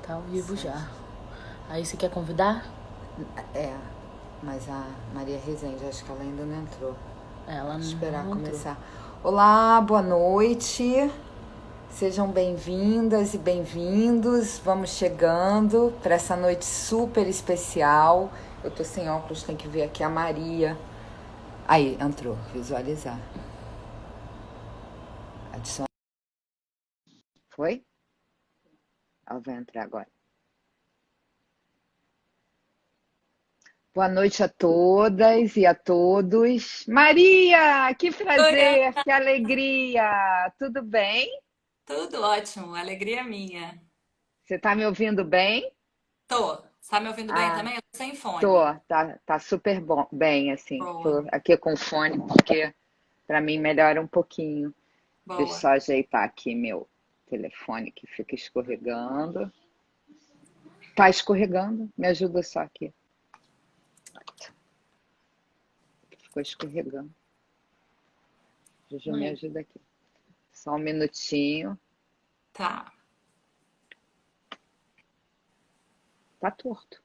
Tá ao vivo já. Aí você quer convidar? É, mas a Maria Rezende, acho que ela ainda não entrou. Ela Vou esperar não entrou. começar. Olá, boa noite. Sejam bem-vindas e bem-vindos. Vamos chegando para essa noite super especial. Eu tô sem óculos, tem que ver aqui a Maria. Aí, entrou. Visualizar. Adicionar. Foi? Ela vai entrar agora. Boa noite a todas e a todos. Maria, que Oi, prazer, que alegria. Tudo bem? tudo ótimo, alegria minha. Você está me ouvindo bem? Tô. Você tá me ouvindo bem Ah, também? Eu tô sem tô. fone. Tá super bom, bem, assim. Boa, Tô aqui com fone porque para mim melhora um pouquinho. Deixa eu boa. só ajeitar aqui meu telefone que fica escorregando. Tá escorregando? Me ajuda só aqui. Ficou escorregando. Juju, me ajuda aqui. Só um minutinho. Tá. Tá torto.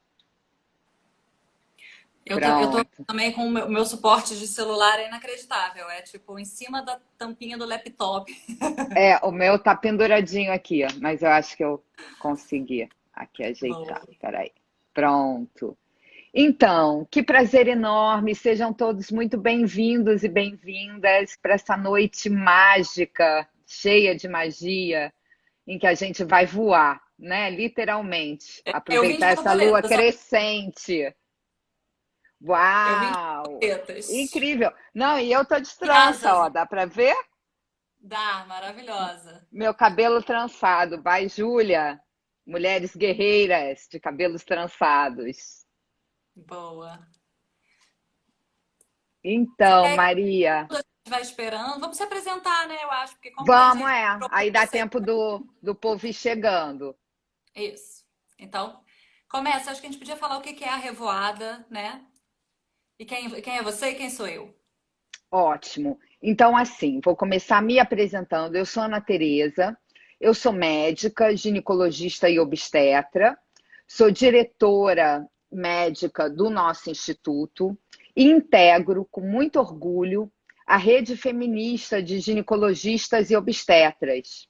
Eu tô Pronto. também com o meu suporte de celular é inacreditável. É tipo em cima da tampinha do laptop. É, o meu tá penduradinho aqui, ó, mas eu acho que eu consegui aqui ajeitar. Boa. Peraí. Pronto. Então, que prazer enorme. Sejam todos muito bem-vindos e bem-vindas para essa noite mágica, cheia de magia, em que a gente vai voar, né? Literalmente. Eu vim Aproveitar de essa lua borboleta, só crescente. eu vim de Uau! borboletas. Incrível. Não, e eu tô de Tem trança, asas. ó. Dá para ver? Dá, maravilhosa. Meu cabelo trançado. Vai, Júlia. Mulheres guerreiras de cabelos trançados. Boa. Você Então, quer que Maria, a gente vai esperando? Vamos se apresentar, né? Eu acho, porque como tem vamos, gente que é. entrou Aí por dá você. tempo do povo ir chegando. Isso. Então, começa. Acho que a gente podia falar o que que é a revoada, né? E quem é você e quem sou eu? Ótimo. Então, assim, vou começar me apresentando. Eu sou Ana Tereza, eu sou médica, ginecologista e obstetra, sou diretora médica do nosso instituto e integro com muito orgulho a rede feminista de ginecologistas e obstetras,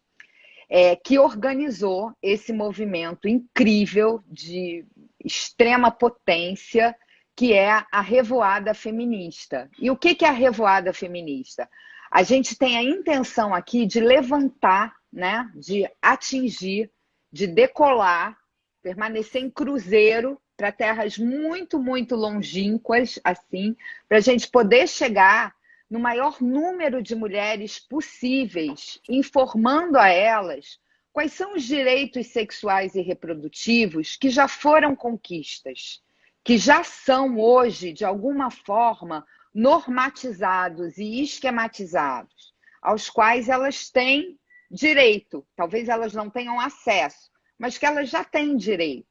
que organizou esse movimento incrível de extrema potência, que é a Revoada Feminista. E o que é a Revoada Feminista? A gente tem a intenção aqui de levantar, né, de atingir, de decolar, permanecer em cruzeiro para terras muito, muito longínquas, assim, para a gente poder chegar no maior número de mulheres possíveis, informando a elas quais são os direitos sexuais e reprodutivos que já foram conquistas, que já são hoje, de alguma forma, normatizados e esquematizados, aos quais elas têm direito. Talvez elas não tenham acesso, mas que elas já têm direito.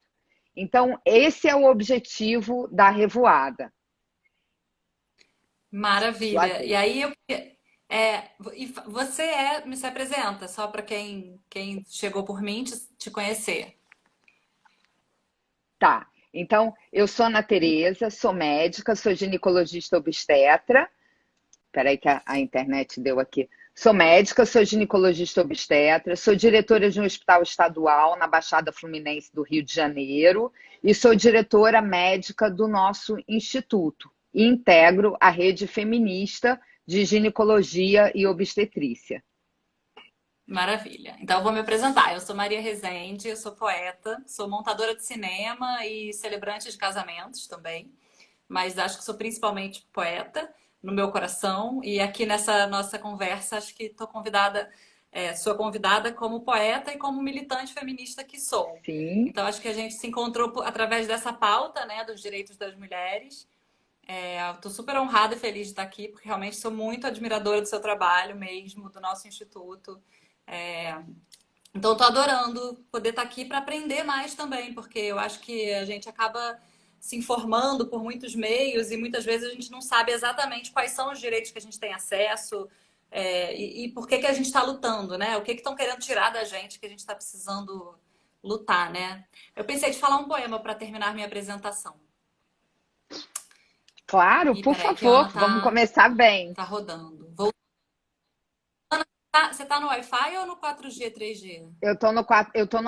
Então, esse é o objetivo da revoada. Sua Maravilha. E vez. aí você me se apresenta, só para quem chegou por mim te conhecer. Tá. Então, eu sou Ana Tereza, sou médica, sou ginecologista obstetra. Peraí que a internet deu aqui. Sou médica, sou ginecologista obstetra, sou diretora de um hospital estadual na Baixada Fluminense do Rio de Janeiro e sou diretora médica do nosso instituto. E integro a rede feminista de ginecologia e obstetrícia. Maravilha. Então, eu vou me apresentar. Eu sou Maria Rezende, eu sou poeta, sou montadora de cinema e celebrante de casamentos também, mas acho que sou principalmente poeta no meu coração. E aqui nessa nossa conversa, acho que estou convidada, sou convidada como poeta e como militante feminista que sou. Sim. Então, acho que a gente se encontrou através dessa pauta, né, dos direitos das mulheres. Estou super honrada e feliz de estar aqui, porque realmente sou muito admiradora do seu trabalho mesmo, do nosso instituto. Então, estou adorando poder estar aqui para aprender mais também, porque eu acho que a gente acaba se informando por muitos meios e muitas vezes a gente não sabe exatamente quais são os direitos que a gente tem acesso, e por que que a gente está lutando, né? O que que estão querendo tirar da gente que a gente está precisando lutar, né? Eu pensei de falar um poema para terminar minha apresentação. Claro, Ih, por peraí, que a favor, Ana vamos começar bem. tá rodando. Você tá no Wi-Fi ou no 4G, 3G? Eu tô no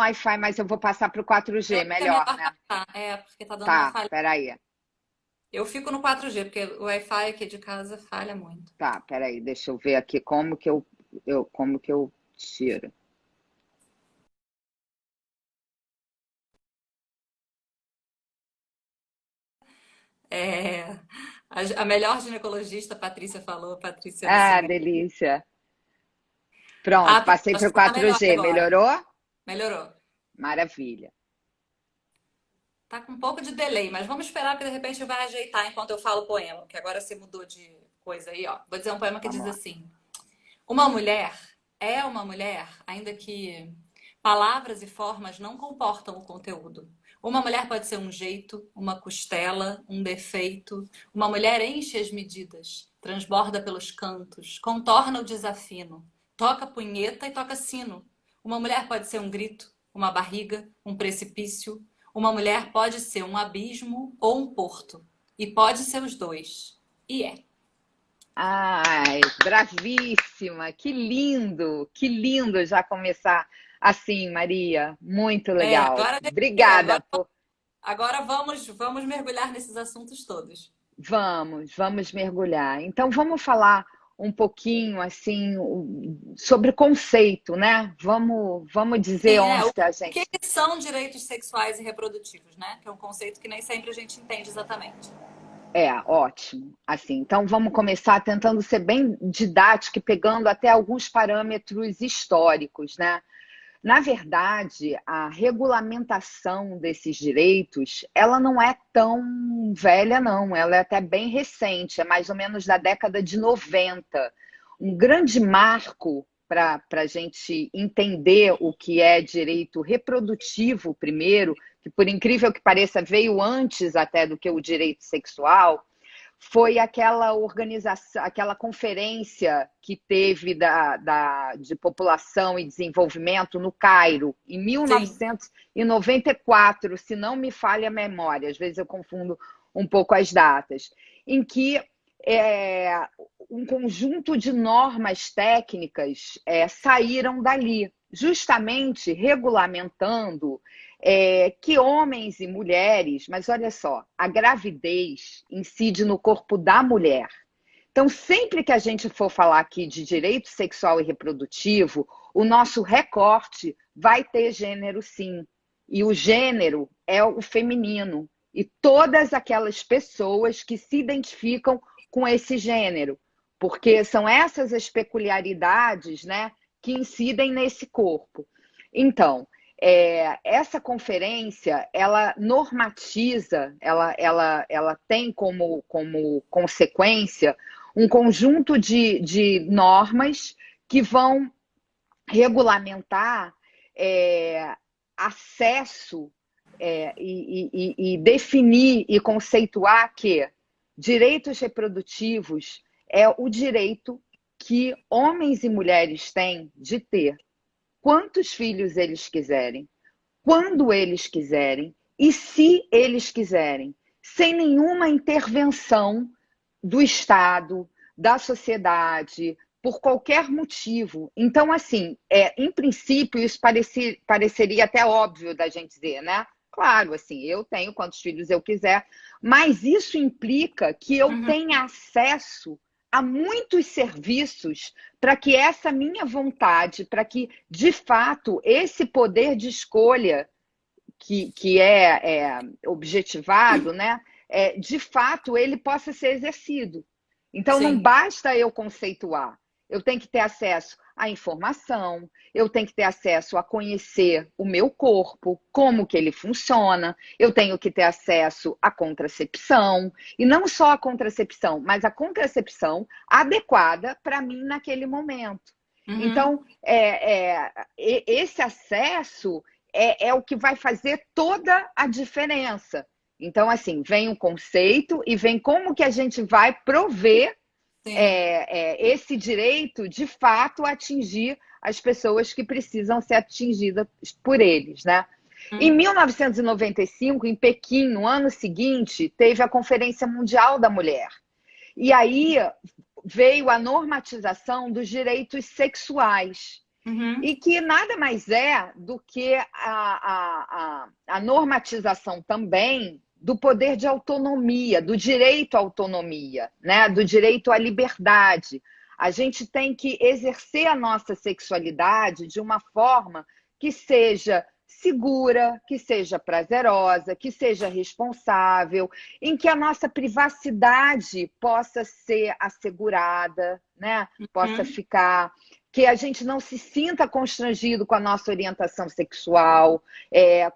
Wi-Fi, mas eu vou passar para o 4G, Eu acho que é melhor, melhor né? passar. É, porque tá dando uma Tá, falha. peraí. Eu fico no 4G, porque o Wi-Fi aqui de casa falha muito. Tá, peraí, deixa eu ver aqui como que eu tiro. É, a melhor ginecologista, a Patrícia falou, Patrícia Ah, Lucimel. delícia. Pronto, Ah, pronto, passei para acho o que tá melhor 4G. agora. Melhorou? Melhorou. Maravilha. Tá com um pouco de delay, mas vamos esperar que de repente vai ajeitar enquanto eu falo o poema, que agora você mudou de coisa aí, ó. Vou dizer um poema que diz Vamos lá. assim: Uma mulher é uma mulher, ainda que palavras e formas não comportam o conteúdo. Uma mulher pode ser um jeito, uma costela, um defeito. Uma mulher enche as medidas, transborda pelos cantos, contorna o desafino, toca punheta e toca sino. Uma mulher pode ser um grito, uma barriga, um precipício. Uma mulher pode ser um abismo ou um porto. E pode ser os dois. E é. Ai, bravíssima. Que lindo já começar assim, Maria. Muito É, legal. agora, Obrigada agora por. Agora vamos mergulhar nesses assuntos todos. Vamos mergulhar. Então, vamos falar um pouquinho assim sobre conceito, né? Vamos dizer Sim, né? onde O que a que gente. que são direitos sexuais e reprodutivos, né? Que é um conceito que nem sempre a gente entende exatamente. É, ótimo. Assim, então vamos começar tentando ser bem didático e pegando até alguns parâmetros históricos, né? Na verdade, a regulamentação desses direitos, ela não é tão velha, não. Ela é até bem recente, é mais ou menos da década de 90. Um grande marco para a gente entender o que é direito reprodutivo, primeiro, que por incrível que pareça, veio antes até do que o direito sexual, foi aquela organização, aquela conferência que teve de população e desenvolvimento no Cairo, em Sim, 1994, se não me falha a memória, às vezes eu confundo um pouco as datas, em que um conjunto de normas técnicas saíram dali, justamente regulamentando que homens e mulheres, mas olha só, a gravidez incide no corpo da mulher. Então, sempre que a gente for falar aqui de direito sexual e reprodutivo, o nosso recorte vai ter gênero, sim. E o gênero é o feminino. E todas aquelas pessoas que se identificam com esse gênero, porque são essas as peculiaridades, né, que incidem nesse corpo. Então, essa conferência, ela normatiza, ela tem como consequência um conjunto de normas que vão regulamentar acesso e definir e conceituar que direitos reprodutivos é o direito que homens e mulheres têm de ter quantos filhos eles quiserem, quando eles quiserem e se eles quiserem, sem nenhuma intervenção do Estado, da sociedade, por qualquer motivo. Então, assim, em princípio, isso pareceria até óbvio da gente dizer, né? Claro, assim, eu tenho quantos filhos eu quiser, mas isso implica que eu tenha acesso a muitos serviços para que essa minha vontade, para que, de fato, esse poder de escolha que é objetivado, né, de fato, ele possa ser exercido. Então, não sim. basta eu conceituar, eu tenho que ter acesso à informação, eu tenho que ter acesso a conhecer o meu corpo, como que ele funciona, eu tenho que ter acesso à contracepção, e não só a contracepção, mas a contracepção adequada para mim naquele momento. Uhum. Então, esse acesso é o que vai fazer toda a diferença. Então, assim, vem o conceito e vem como que a gente vai prover Sim. esse direito, de fato, a atingir as pessoas que precisam ser atingidas por eles, né? Em 1995, em Pequim, no ano seguinte, teve a Conferência Mundial da Mulher. E aí veio a normatização dos direitos sexuais. E que nada mais é do que a normatização também do poder de autonomia, do direito à autonomia, né? Do direito à liberdade. A gente tem que exercer a nossa sexualidade de uma forma que seja segura, que seja prazerosa, que seja responsável, em que a nossa privacidade possa ser assegurada, né? Possa ficar, que a gente não se sinta constrangido com a nossa orientação sexual,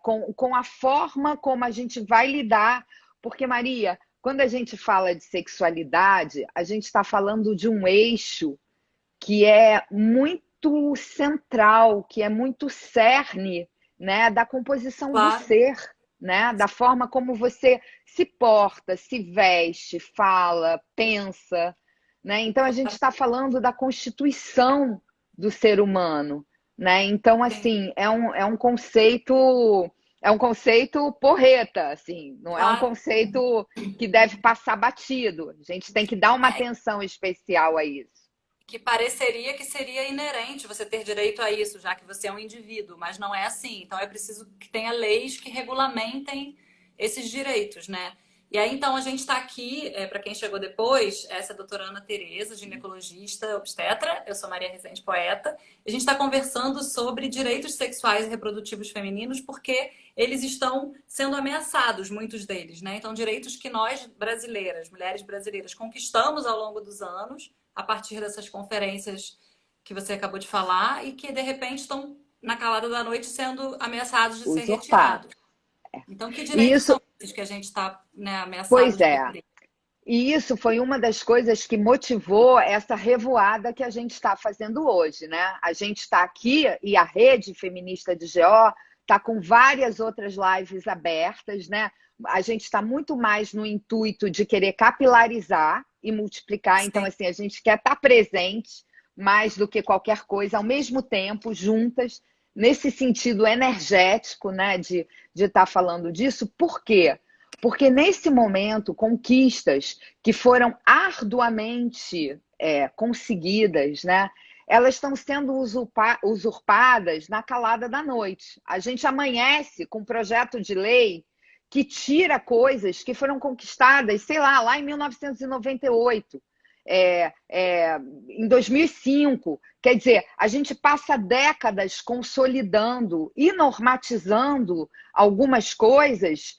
com a forma como a gente vai lidar. Porque, Maria, quando a gente fala de sexualidade, a gente está falando de um eixo que é muito central, que é muito cerne, né, da composição do ser, né, da forma como você se porta, se veste, fala, pensa, né? Então a gente está falando da constituição do ser humano, né? Então, assim, é um conceito porreta, assim, não é um conceito que deve passar batido. A gente tem que dar uma atenção especial a isso. Que pareceria que seria inerente você ter direito a isso, já que você é um indivíduo, mas não é assim. Então é preciso que tenha leis que regulamentem esses direitos, né? E aí, então, a gente está aqui, para quem chegou depois, essa é a doutora Ana Tereza, ginecologista, obstetra, eu sou Maria Rezende, poeta. A gente está conversando sobre direitos sexuais e reprodutivos femininos, porque eles estão sendo ameaçados, muitos deles, né? Então, direitos que nós brasileiras, mulheres brasileiras, conquistamos ao longo dos anos, a partir dessas conferências que você acabou de falar, e que, de repente, estão, na calada da noite, sendo ameaçados de ser retirados. Então, que direitos são esses que a gente está, né, ameaçado de perder? E isso foi uma das coisas que motivou essa revoada que a gente está fazendo hoje, né? A gente está aqui e a Rede Feminista de GO está com várias outras lives abertas, né? A gente está muito mais no intuito de querer capilarizar e multiplicar. Então, assim, a gente quer estar presente mais do que qualquer coisa, ao mesmo tempo, juntas, nesse sentido energético, né, de estar falando disso. Por quê? Porque nesse momento, conquistas que foram arduamente conseguidas, né, elas estão sendo usurpadas na calada da noite. A gente amanhece com um projeto de lei que tira coisas que foram conquistadas, sei lá em 1998, em 2005. Quer dizer, a gente passa décadas consolidando e normatizando algumas coisas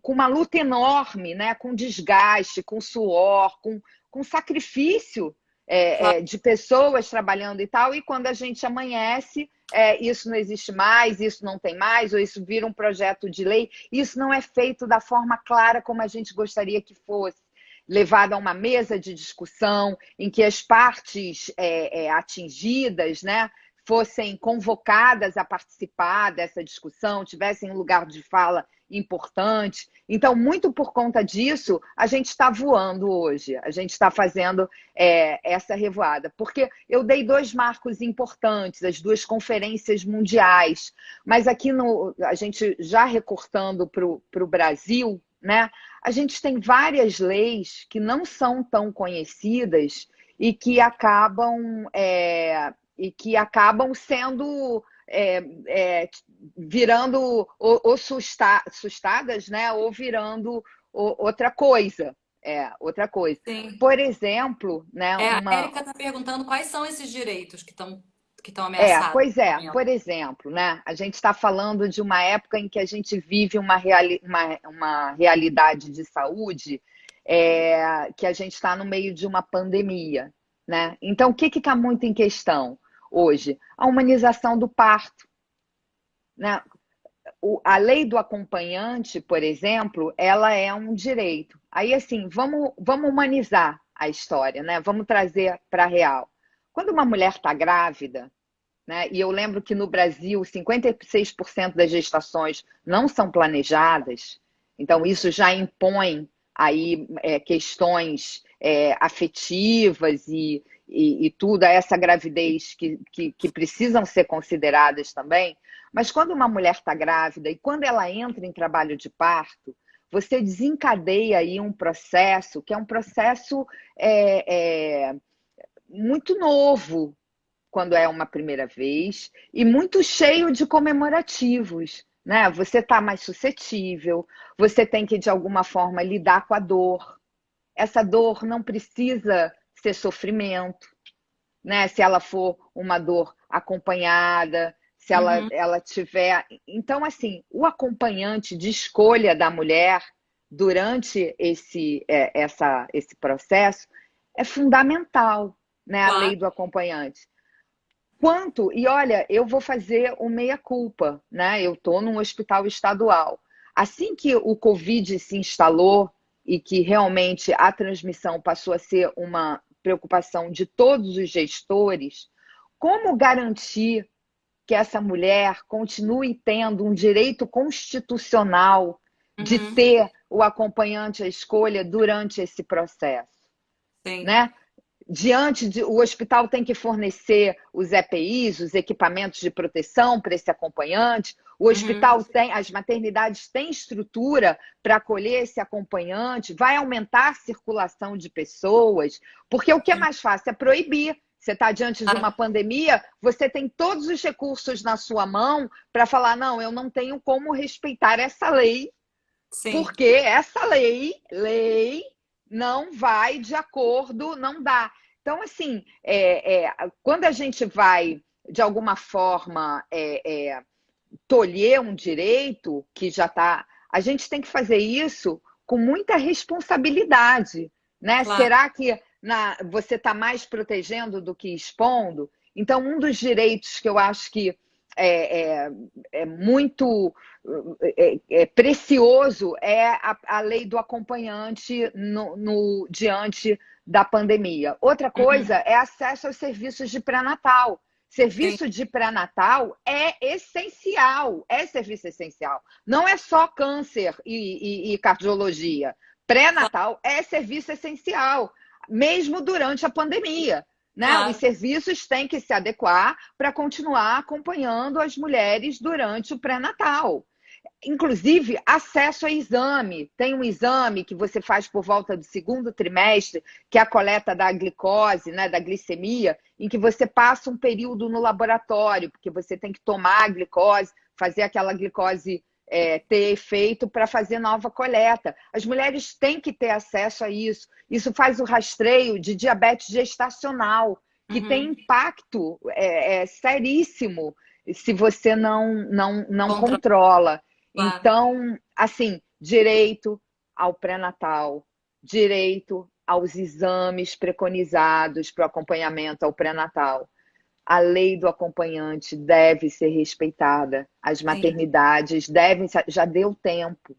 com uma luta enorme, né? Com desgaste, com suor, com sacrifício de pessoas trabalhando e tal, e quando a gente amanhece, isso não existe mais, isso não tem mais, ou isso vira um projeto de lei. Isso não é feito da forma clara como a gente gostaria que fosse, levado a uma mesa de discussão em que as partes atingidas, né, fossem convocadas a participar dessa discussão, tivessem um lugar de fala importante. Então, muito por conta disso, a gente está voando hoje, a gente está fazendo essa revoada, porque eu dei 2 marcos importantes, as 2 conferências mundiais, mas aqui a gente já recortando para o Brasil, né, a gente tem várias leis que não são tão conhecidas e que acabam sendo virando ou sustadas, né? Ou virando outra coisa. Outra coisa. Sim. Por exemplo, né? A Érica está perguntando quais são esses direitos que estão ameaçados. Pois por exemplo, né? A gente está falando de uma época em que a gente vive uma realidade de saúde que a gente está no meio de uma pandemia, né? Então, o que está muito em questão hoje? A humanização do parto, né? A lei do acompanhante, por exemplo, ela é um direito. Aí, assim, vamos humanizar a história, né? Vamos trazer para a real. Quando uma mulher está grávida, né? E eu lembro que no Brasil 56% das gestações não são planejadas, então isso já impõe aí questões afetivas e tudo, essa gravidez que precisam ser consideradas também. Mas quando uma mulher está grávida e quando ela entra em trabalho de parto, você desencadeia aí um processo que é um processo muito novo quando é uma primeira vez e muito cheio de comemorativos, né? Você está mais suscetível, você tem que, de alguma forma, lidar com a dor. Essa dor não precisa ser sofrimento, né? Se ela for uma dor acompanhada, se ela tiver. Então, assim, o acompanhante de escolha da mulher durante esse processo é fundamental, né? A Claro. lei do acompanhante. E olha, eu vou fazer o meia-culpa, né? Eu estou num hospital estadual. Assim que o Covid se instalou e que realmente a transmissão passou a ser uma preocupação de todos os gestores, como garantir que essa mulher continue tendo um direito constitucional de ter o acompanhante à escolha durante esse processo, Sim. né? O hospital tem que fornecer os EPIs, os equipamentos de proteção para esse acompanhante. O hospital as maternidades têm estrutura para acolher esse acompanhante, vai aumentar a circulação de pessoas, porque o que é mais fácil é proibir. Você está diante de uma pandemia, você tem todos os recursos na sua mão para falar, não, eu não tenho como respeitar essa lei, Sim. porque essa lei não vai de acordo, não dá. Então, assim, quando a gente vai, de alguma forma, tolher um direito que já está... A gente tem que fazer isso com muita responsabilidade, né? Claro. Será que você está mais protegendo do que expondo? Então, um dos direitos que eu acho que é muito precioso é a lei do acompanhante diante da pandemia. Outra coisa é acesso aos serviços de pré-natal. Serviço de pré-natal é essencial, é serviço essencial. Não é só câncer e cardiologia. Pré-natal é serviço essencial, mesmo durante a pandemia. Né? Claro. Os serviços têm que se adequar para continuar acompanhando as mulheres durante o pré-natal. Inclusive, acesso a exame. Tem um exame que você faz por volta do segundo trimestre, que é a coleta da glicose, né, da glicemia, em que você passa um período no laboratório, porque você tem que tomar a glicose, fazer aquela glicose ter efeito para fazer nova coleta. As mulheres têm que ter acesso a isso. Isso faz o rastreio de diabetes gestacional, que tem impacto seríssimo se você não controla. Claro. Então, assim, direito ao pré-natal, direito aos exames preconizados para o acompanhamento ao pré-natal. A lei do acompanhante deve ser respeitada. As maternidades devem... Já deu tempo.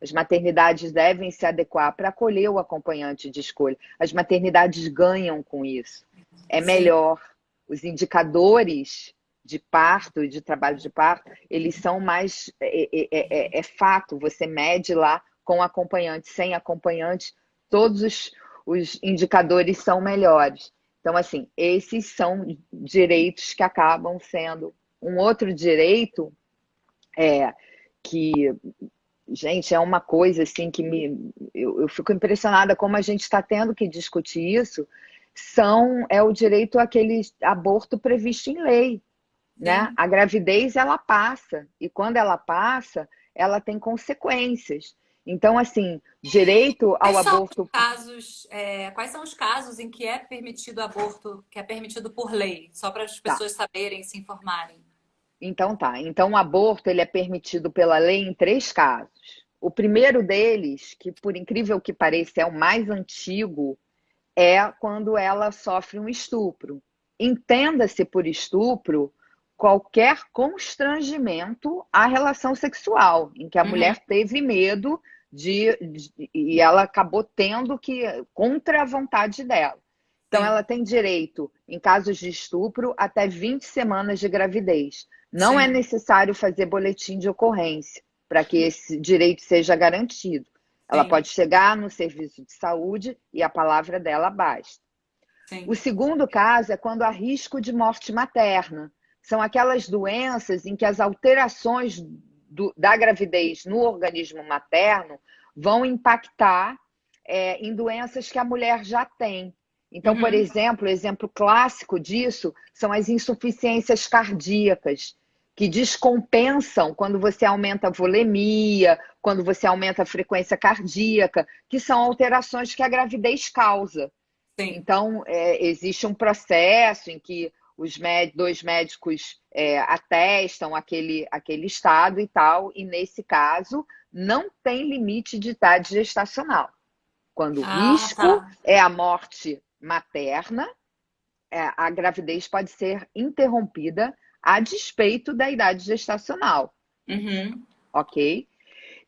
As maternidades devem se adequar para acolher o acompanhante de escolha. As maternidades ganham com isso. É melhor. Os indicadores de parto e de trabalho de parto, eles são mais... É fato, você mede lá com acompanhante, sem acompanhante, todos os indicadores são melhores. Então, assim, esses são direitos que acabam sendo... Um outro direito que, gente, é uma coisa assim que eu fico impressionada como a gente está tendo que discutir isso, é o direito àquele aborto previsto em lei. Né? A gravidez, ela passa, e quando ela passa, ela tem consequências. Então, assim, direito ao aborto... Quais são os casos em que é permitido aborto, que é permitido por lei? Só para as pessoas saberem, se informarem. Então tá. Então o aborto ele é permitido pela lei em 3 casos. O primeiro deles, que por incrível que pareça é o mais antigo, é quando ela sofre um estupro. Entenda-se por estupro qualquer constrangimento à relação sexual, em que a mulher teve medo e ela acabou tendo que, contra a vontade dela. Então, ela tem direito, em casos de estupro, até 20 semanas de gravidez. Não é necessário fazer boletim de ocorrência para que esse direito seja garantido. Ela pode chegar no serviço de saúde e a palavra dela basta. O segundo caso é quando há risco de morte materna. são aquelas doenças em que as alterações da gravidez no organismo materno vão impactar em doenças que a mulher já tem. Então, por exemplo, o exemplo clássico disso são as insuficiências cardíacas, que descompensam quando você aumenta a volemia, quando você aumenta a frequência cardíaca, que são alterações que a gravidez causa. Sim. Então, existe um processo em que os dois médicos atestam aquele estado e tal, e nesse caso não tem limite de idade gestacional. Quando o risco é a morte materna, a gravidez pode ser interrompida a despeito da idade gestacional. Ok?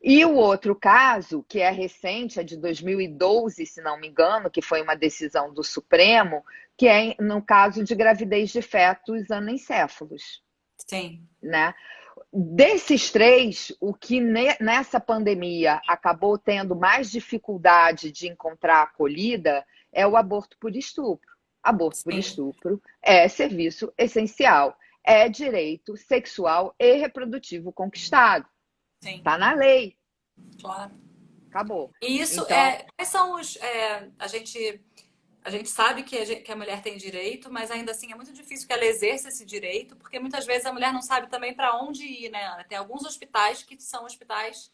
E o outro caso, que é recente, é de 2012, se não me engano, que foi uma decisão do Supremo, que é no caso de gravidez de fetos anencéfalos. Sim. Né? Desses três, o que nessa pandemia acabou tendo mais dificuldade de encontrar acolhida é o aborto por estupro. Aborto por estupro é serviço essencial, é direito sexual e reprodutivo conquistado. Está na lei. Claro. Acabou. E isso então, quais são os. A gente sabe que a mulher tem direito, mas ainda assim é muito difícil que ela exerça esse direito, porque muitas vezes a mulher não sabe também para onde ir, né, Ana? Tem alguns hospitais que são hospitais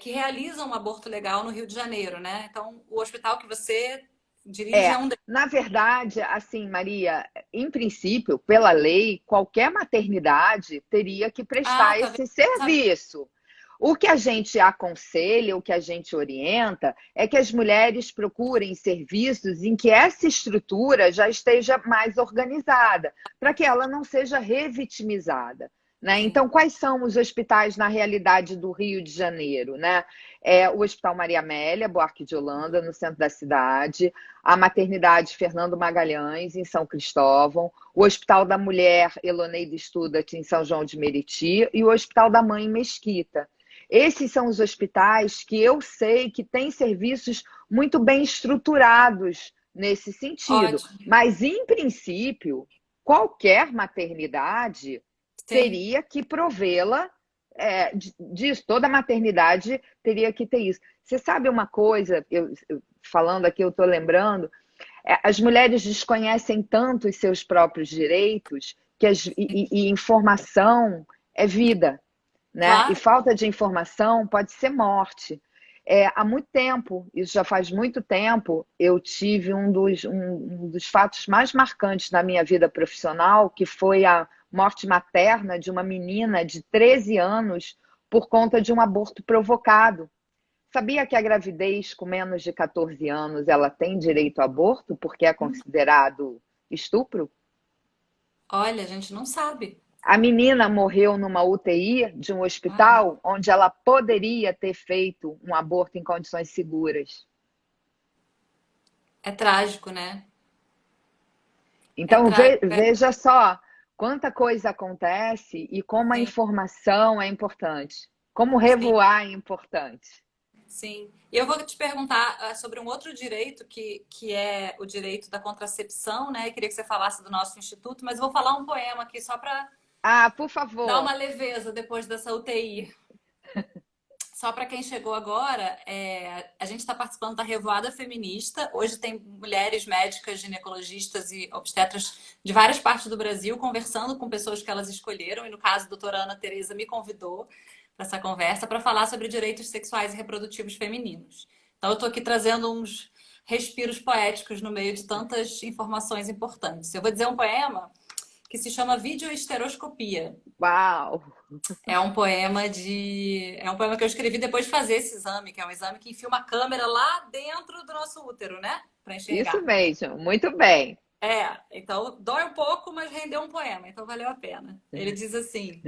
que realizam um aborto legal no Rio de Janeiro, né? Então, o hospital que você dirige é um deles. Na verdade, assim, Maria, em princípio, pela lei, qualquer maternidade teria que prestar esse serviço. O que a gente aconselha, o que a gente orienta, é que as mulheres procurem serviços em que essa estrutura já esteja mais organizada, para que ela não seja revitimizada. Né? Então, quais são os hospitais na realidade do Rio de Janeiro? Né? O Hospital Maria Amélia, Buarque de Holanda, no centro da cidade, a Maternidade Fernando Magalhães, em São Cristóvão, o Hospital da Mulher Eloneida Studat, em São João de Meriti, e o Hospital da Mãe, em Mesquita. Esses são os hospitais que eu sei que têm serviços muito bem estruturados nesse sentido. Ótimo. Mas, em princípio, qualquer maternidade teria que provê-la disso. Toda maternidade teria que ter isso. Você sabe uma coisa, falando aqui, eu estou lembrando, as mulheres desconhecem tanto os seus próprios direitos e informação é vida. Né? Claro. E falta de informação pode ser morte. Há muito tempo, isso já faz muito tempo, eu tive um dos fatos mais marcantes na minha vida profissional, que foi a morte materna de uma menina de 13 anos por conta de um aborto provocado. Sabia que a gravidez com menos de 14 anos ela tem direito ao aborto porque é considerado estupro? Olha, a gente não sabe. A menina morreu numa UTI de um hospital onde ela poderia ter feito um aborto em condições seguras. É trágico, né? Então, veja só quanta coisa acontece e como a informação é importante. Como revoar é importante. Sim. E eu vou te perguntar sobre um outro direito que é o direito da contracepção, né? Eu queria que você falasse do nosso instituto, mas eu vou falar um poema aqui só para por favor. Dá uma leveza depois dessa UTI. Só para quem chegou agora, a gente está participando da Revoada Feminista. Hoje tem mulheres médicas, ginecologistas e obstetras de várias partes do Brasil conversando com pessoas que elas escolheram. E no caso, a doutora Ana Tereza me convidou para essa conversa para falar sobre direitos sexuais e reprodutivos femininos. Então, eu estou aqui trazendo uns respiros poéticos no meio de tantas informações importantes. Eu vou dizer um poema que se chama Videoesteroscopia. Uau! É um poema que eu escrevi depois de fazer esse exame, que é um exame que enfia uma câmera lá dentro do nosso útero, né? Para enxergar. Isso mesmo, muito bem. Então dói um pouco, mas rendeu um poema, então valeu a pena. Ele diz assim: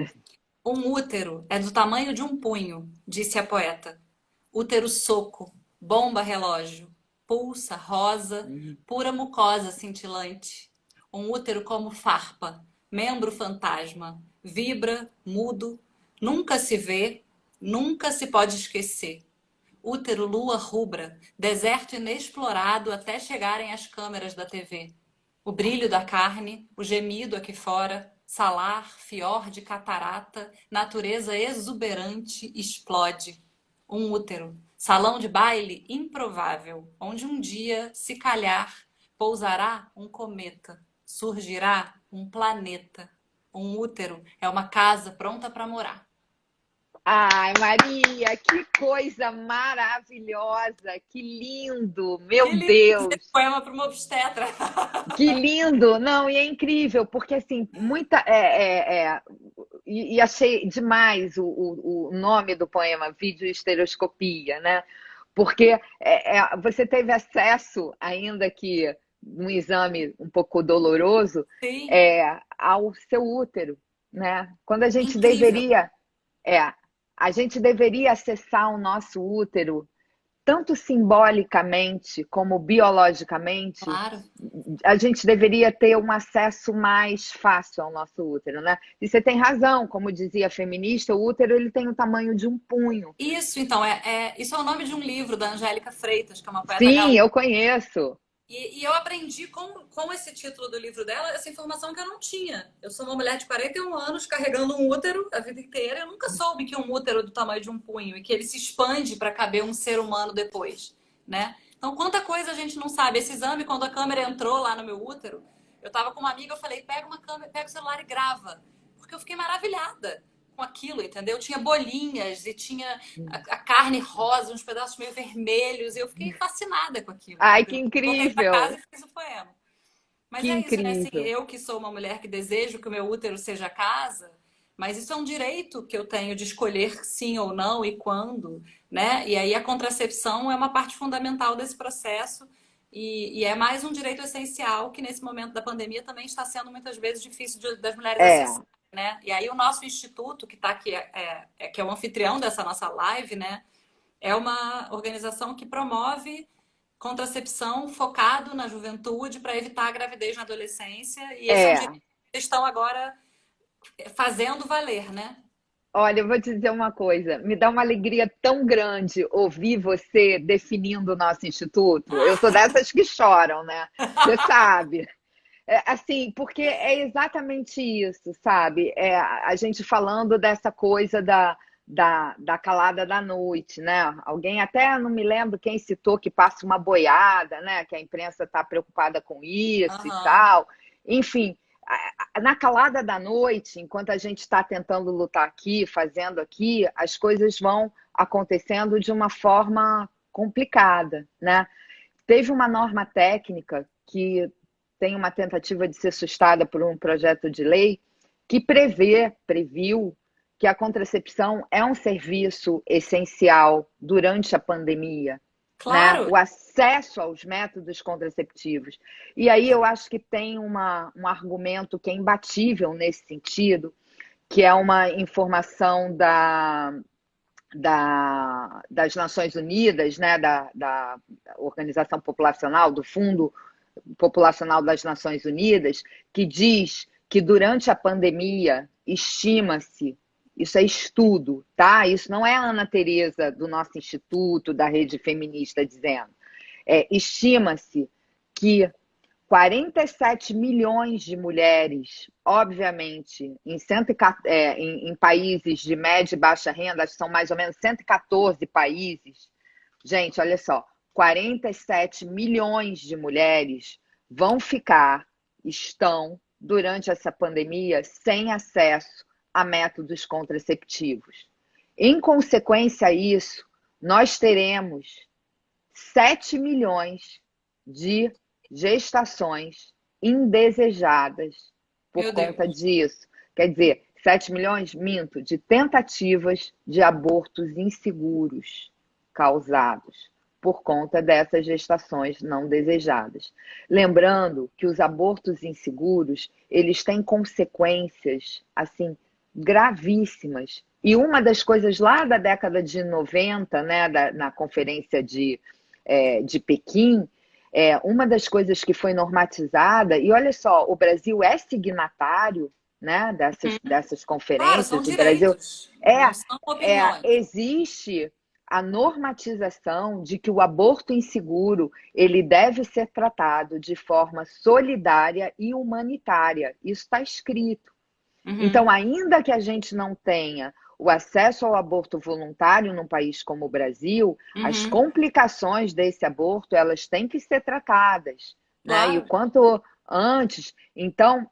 um útero é do tamanho de um punho, disse a poeta. Útero soco, bomba relógio, pulsa, rosa, pura mucosa cintilante. Um útero como farpa, membro fantasma, vibra, mudo, nunca se vê, nunca se pode esquecer. Útero lua rubra, deserto inexplorado até chegarem as câmeras da TV. O brilho da carne, o gemido aqui fora, salar, fiord, catarata, natureza exuberante explode. Um útero, salão de baile improvável, onde um dia, se calhar, pousará um cometa, surgirá um planeta. Um útero é uma casa pronta para morar. Ai, Maria, que coisa maravilhosa, que lindo, Que meu lindo esse Deus. poema para uma obstetra. Que lindo! Não, e é incrível, porque assim, e achei demais o nome do poema, Videoestereoscopia, né? Porque você teve acesso, ainda que num exame um pouco doloroso, Sim, ao seu útero, né? Quando incrível. é, a gente deveria acessar o nosso útero tanto simbolicamente como biologicamente, Claro. a gente deveria ter um acesso mais fácil ao nosso útero, né? E você tem razão, como dizia a feminista, o útero ele tem o tamanho de um punho. Isso, então, isso é o nome de um livro da Angélica Freitas, que é uma poeta Sim, gaúcha. eu conheço. E eu aprendi com esse título do livro dela, essa informação que eu não tinha. Eu sou uma mulher de 41 anos carregando um útero a vida inteira. Eu nunca soube que um útero é do tamanho de um punho e que ele se expande para caber um ser humano depois, né? Então, quanta coisa a gente não sabe. Esse exame, quando a câmera entrou lá no meu útero, eu tava com uma amiga, eu falei, pega uma câmera, pega o celular e grava. Porque eu fiquei maravilhada com aquilo, entendeu? Tinha bolinhas e tinha a carne rosa, uns pedaços meio vermelhos, e eu fiquei fascinada com aquilo. Ai, que Voltei para casa incrível! e fiz o poema. Mas Que é isso, né? Assim, incrível! eu que sou uma mulher que desejo que o meu útero seja casa, mas isso é um direito que eu tenho de escolher sim ou não e quando, né? E aí a contracepção é uma parte fundamental desse processo e é mais um direito essencial que nesse momento da pandemia também está sendo muitas vezes difícil das mulheres É, acessarem, né? E aí o nosso instituto, que está aqui, que é o anfitrião dessa nossa live, né? É uma organização que promove contracepção focado na juventude para evitar a gravidez na adolescência. E esse é um direito é. que eles estão agora fazendo valer, né? Olha, eu vou te dizer uma coisa, me dá uma alegria tão grande ouvir você definindo o nosso instituto. Eu sou dessas que choram, né? Você sabe. Assim, porque é exatamente isso, sabe? A gente falando dessa coisa da calada da noite, né? Alguém até não me lembro quem citou que passa uma boiada, né? Que a imprensa está preocupada com isso e Aham. tal. Enfim, na calada da noite, enquanto a gente está tentando lutar aqui, fazendo aqui, as coisas vão acontecendo de uma forma complicada, né? Teve uma norma técnica que tem uma tentativa de ser sustada por um projeto de lei que previu que a contracepção é um serviço essencial durante a pandemia, né? Claro, O acesso aos métodos contraceptivos. E aí eu acho que tem um argumento que é imbatível nesse sentido, que é uma informação das Nações Unidas, né, da Organização Populacional, do Fundo Populacional das Nações Unidas, que diz que durante a pandemia estima-se, isso é estudo, tá? Isso não é a Ana Tereza do nosso instituto, da rede feminista dizendo. Estima-se que 47 milhões de mulheres, obviamente, em países de média e baixa renda, acho que são mais ou menos 114 países. Gente, olha só, 47 milhões de mulheres estão, durante essa pandemia, sem acesso a métodos contraceptivos. Em consequência a isso, nós teremos 7 milhões de gestações indesejadas por meu conta Deus. disso. Quer dizer, 7 milhões, minto, de tentativas de abortos inseguros causados por conta dessas gestações não desejadas. Lembrando que os abortos inseguros, eles têm consequências assim gravíssimas. E uma das coisas lá da década de 90, né, na conferência de Pequim, uma das coisas que foi normatizada, e olha só, o Brasil é signatário, né, dessas Claro, são conferências, o Brasil direitos, não são opiniões. existe a normatização de que o aborto inseguro ele deve ser tratado de forma solidária e humanitária. Isso está escrito. Uhum. Então, ainda que a gente não tenha o acesso ao aborto voluntário num país como o Brasil, as Uhum. complicações desse aborto, elas têm que ser tratadas, né? E o Claro. quanto antes. Então,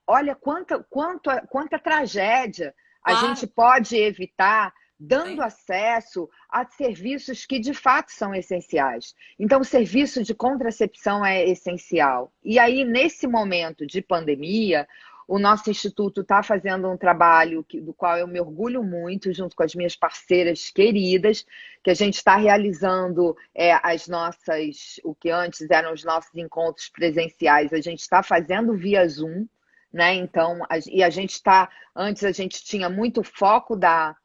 olha quanta tragédia a gente Claro. pode evitar dando Sim. acesso a serviços que de fato são essenciais. Então, o serviço de contracepção é essencial. E aí, nesse momento de pandemia, o nosso instituto está fazendo um trabalho do qual eu me orgulho muito, junto com as minhas parceiras queridas, que a gente está realizando o que antes eram os nossos encontros presenciais, a gente está fazendo via Zoom, né? Então, antes a gente tinha muito foco na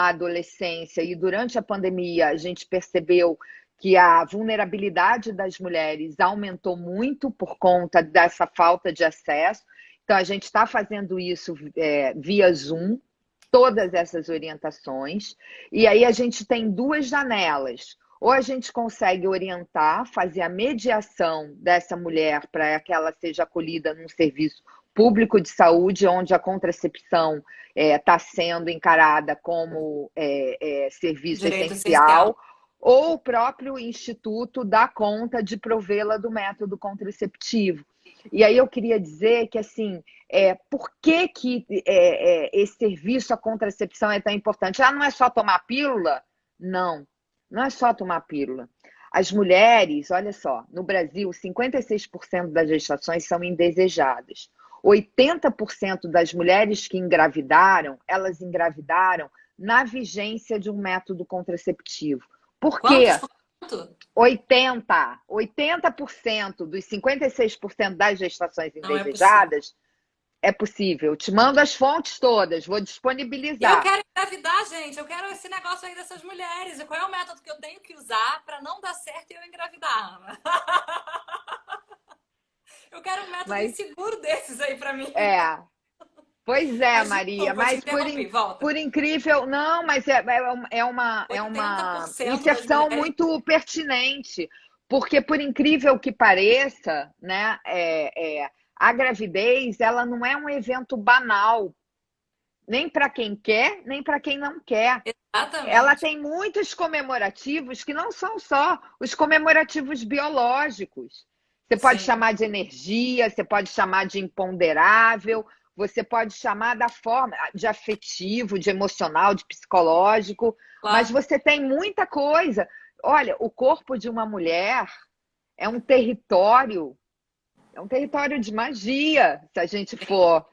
adolescência, e durante a pandemia a gente percebeu que a vulnerabilidade das mulheres aumentou muito por conta dessa falta de acesso. Então, a gente está fazendo isso via Zoom, todas essas orientações, e aí a gente tem duas janelas. Ou a gente consegue orientar, fazer a mediação dessa mulher para que ela seja acolhida num serviço público de saúde, onde a contracepção está sendo encarada como serviço Direito essencial. essencial, ou o próprio instituto dá conta de provê-la do método contraceptivo. E aí eu queria dizer que, assim, por que esse serviço à contracepção é tão importante? Não é só tomar pílula? Não, não é só tomar pílula. As mulheres, olha só, no Brasil, 56% das gestações são indesejadas. 80% das mulheres que engravidaram, elas engravidaram na vigência de um método contraceptivo. Por quê? Quanto? 80% dos 56% das gestações Não é possível. indesejadas é possível. Te mando as fontes todas, vou Eu disponibilizar. quero engravidar, gente. Eu quero esse negócio aí dessas mulheres. E qual é o método que eu tenho que usar para não dar certo e eu engravidar, Ana? Eu quero um método Mas inseguro desses aí para mim. pois Mas Maria, desculpa, te mas interrompi. Volta. por incrível, não, mas é uma 80% das inserção mulheres. muito pertinente, porque por incrível que pareça, né, a gravidez, ela não é um evento banal, nem para quem quer, nem para quem não quer. Ela Exatamente. tem muitos comemorativos que não são só os comemorativos biológicos. Você pode Sim. chamar de energia, você pode chamar de imponderável, você pode chamar da forma de afetivo, de emocional, de psicológico, mas Claro. você tem muita coisa. Olha, o corpo de uma mulher é um território, de magia, se a gente for,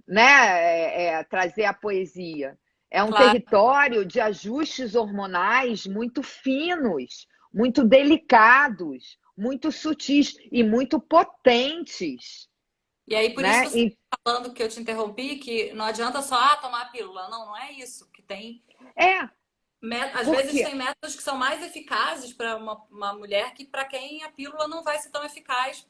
né, trazer a poesia. É um Claro. território de ajustes hormonais muito finos, muito delicados, muito sutis e muito potentes, E aí, por isso né? você está falando que eu te interrompi, que não adianta só tomar a pílula. Não, não é isso. Que tem. É, Às vezes porque tem métodos que são mais eficazes para uma mulher que para quem a pílula não vai ser tão eficaz,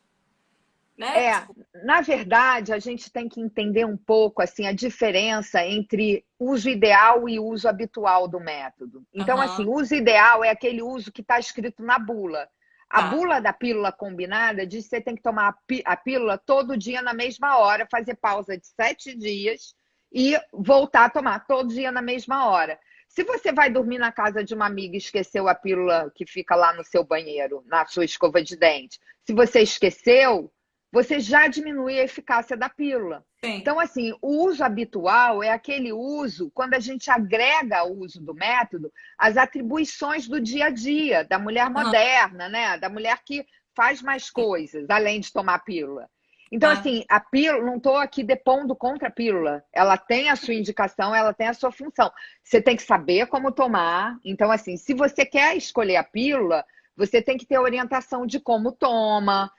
né? É, Tipo, na verdade, a gente tem que entender um pouco assim a diferença entre uso ideal e uso habitual do método. Então, assim, aham, uso ideal é aquele uso que está escrito na bula. A tá. bula da pílula combinada diz que você tem que tomar a pílula todo dia na mesma hora, fazer pausa de 7 dias e voltar a tomar todo dia na mesma hora. Se você vai dormir na casa de uma amiga e esqueceu a pílula que fica lá no seu banheiro, na sua escova de dente, se você esqueceu, você já diminui a eficácia da pílula. Sim. Então, assim, o uso habitual é aquele uso quando a gente agrega ao uso do método as atribuições do dia a dia, da mulher Aham, moderna, né? Da mulher que faz mais coisas, além de tomar pílula. Então, tá. assim, a pílula, não estou aqui depondo contra a pílula. Ela tem a sua indicação, ela tem a sua função. Você tem que saber como tomar. Então, assim, se você quer escolher a pílula, você tem que ter orientação de como toma,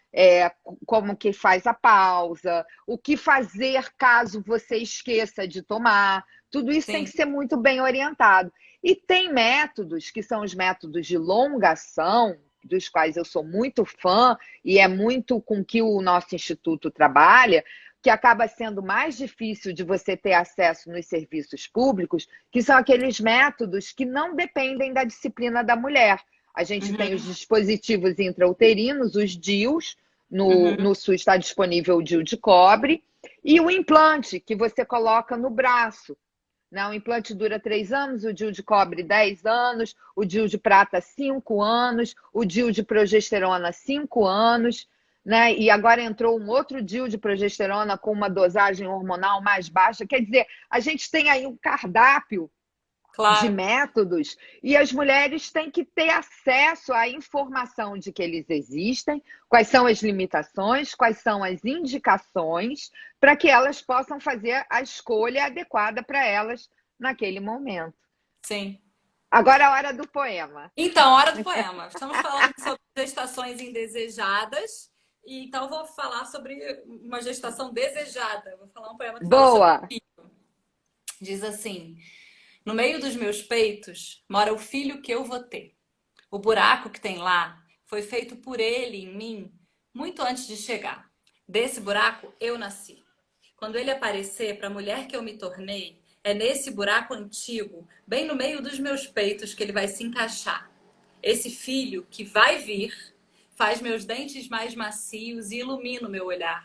como que faz a pausa, o que fazer caso você esqueça de tomar. Tudo isso tem que Sim. ser muito bem orientado. E tem métodos que são os métodos de longa ação, dos quais eu sou muito fã, e é muito com que o nosso instituto trabalha, que acaba sendo mais difícil de você ter acesso nos serviços públicos, que são aqueles métodos que não dependem da disciplina da mulher. A gente tem os Uhum, dispositivos intrauterinos, os DIUs, no uhum, SUS está disponível o DIU de cobre, E o implante que você coloca no braço. Né? O implante dura 3 anos, o DIU de cobre 10 anos, o DIU de prata 5 anos, o DIU de progesterona 5 anos, né? E agora entrou um outro DIU de progesterona com uma dosagem hormonal mais baixa. Quer dizer, a gente tem aí um cardápio de Claro. métodos e as mulheres têm que ter acesso à informação de que eles existem, quais são as limitações, quais são as indicações, para que elas possam fazer a escolha adequada para elas naquele momento. Sim. Agora é a hora do poema. Então, hora do poema. Estamos falando sobre gestações indesejadas. E então eu vou falar sobre uma gestação desejada. Vou falar um poema que fala sobre Boa! filho. Diz assim: no meio dos meus peitos mora o filho que eu vou ter. O buraco que tem lá foi feito por ele em mim muito antes de chegar. Desse buraco eu nasci. Quando ele aparecer para a mulher que eu me tornei, é nesse buraco antigo, bem no meio dos meus peitos, que ele vai se encaixar. Esse filho que vai vir faz meus dentes mais macios e ilumina o meu olhar.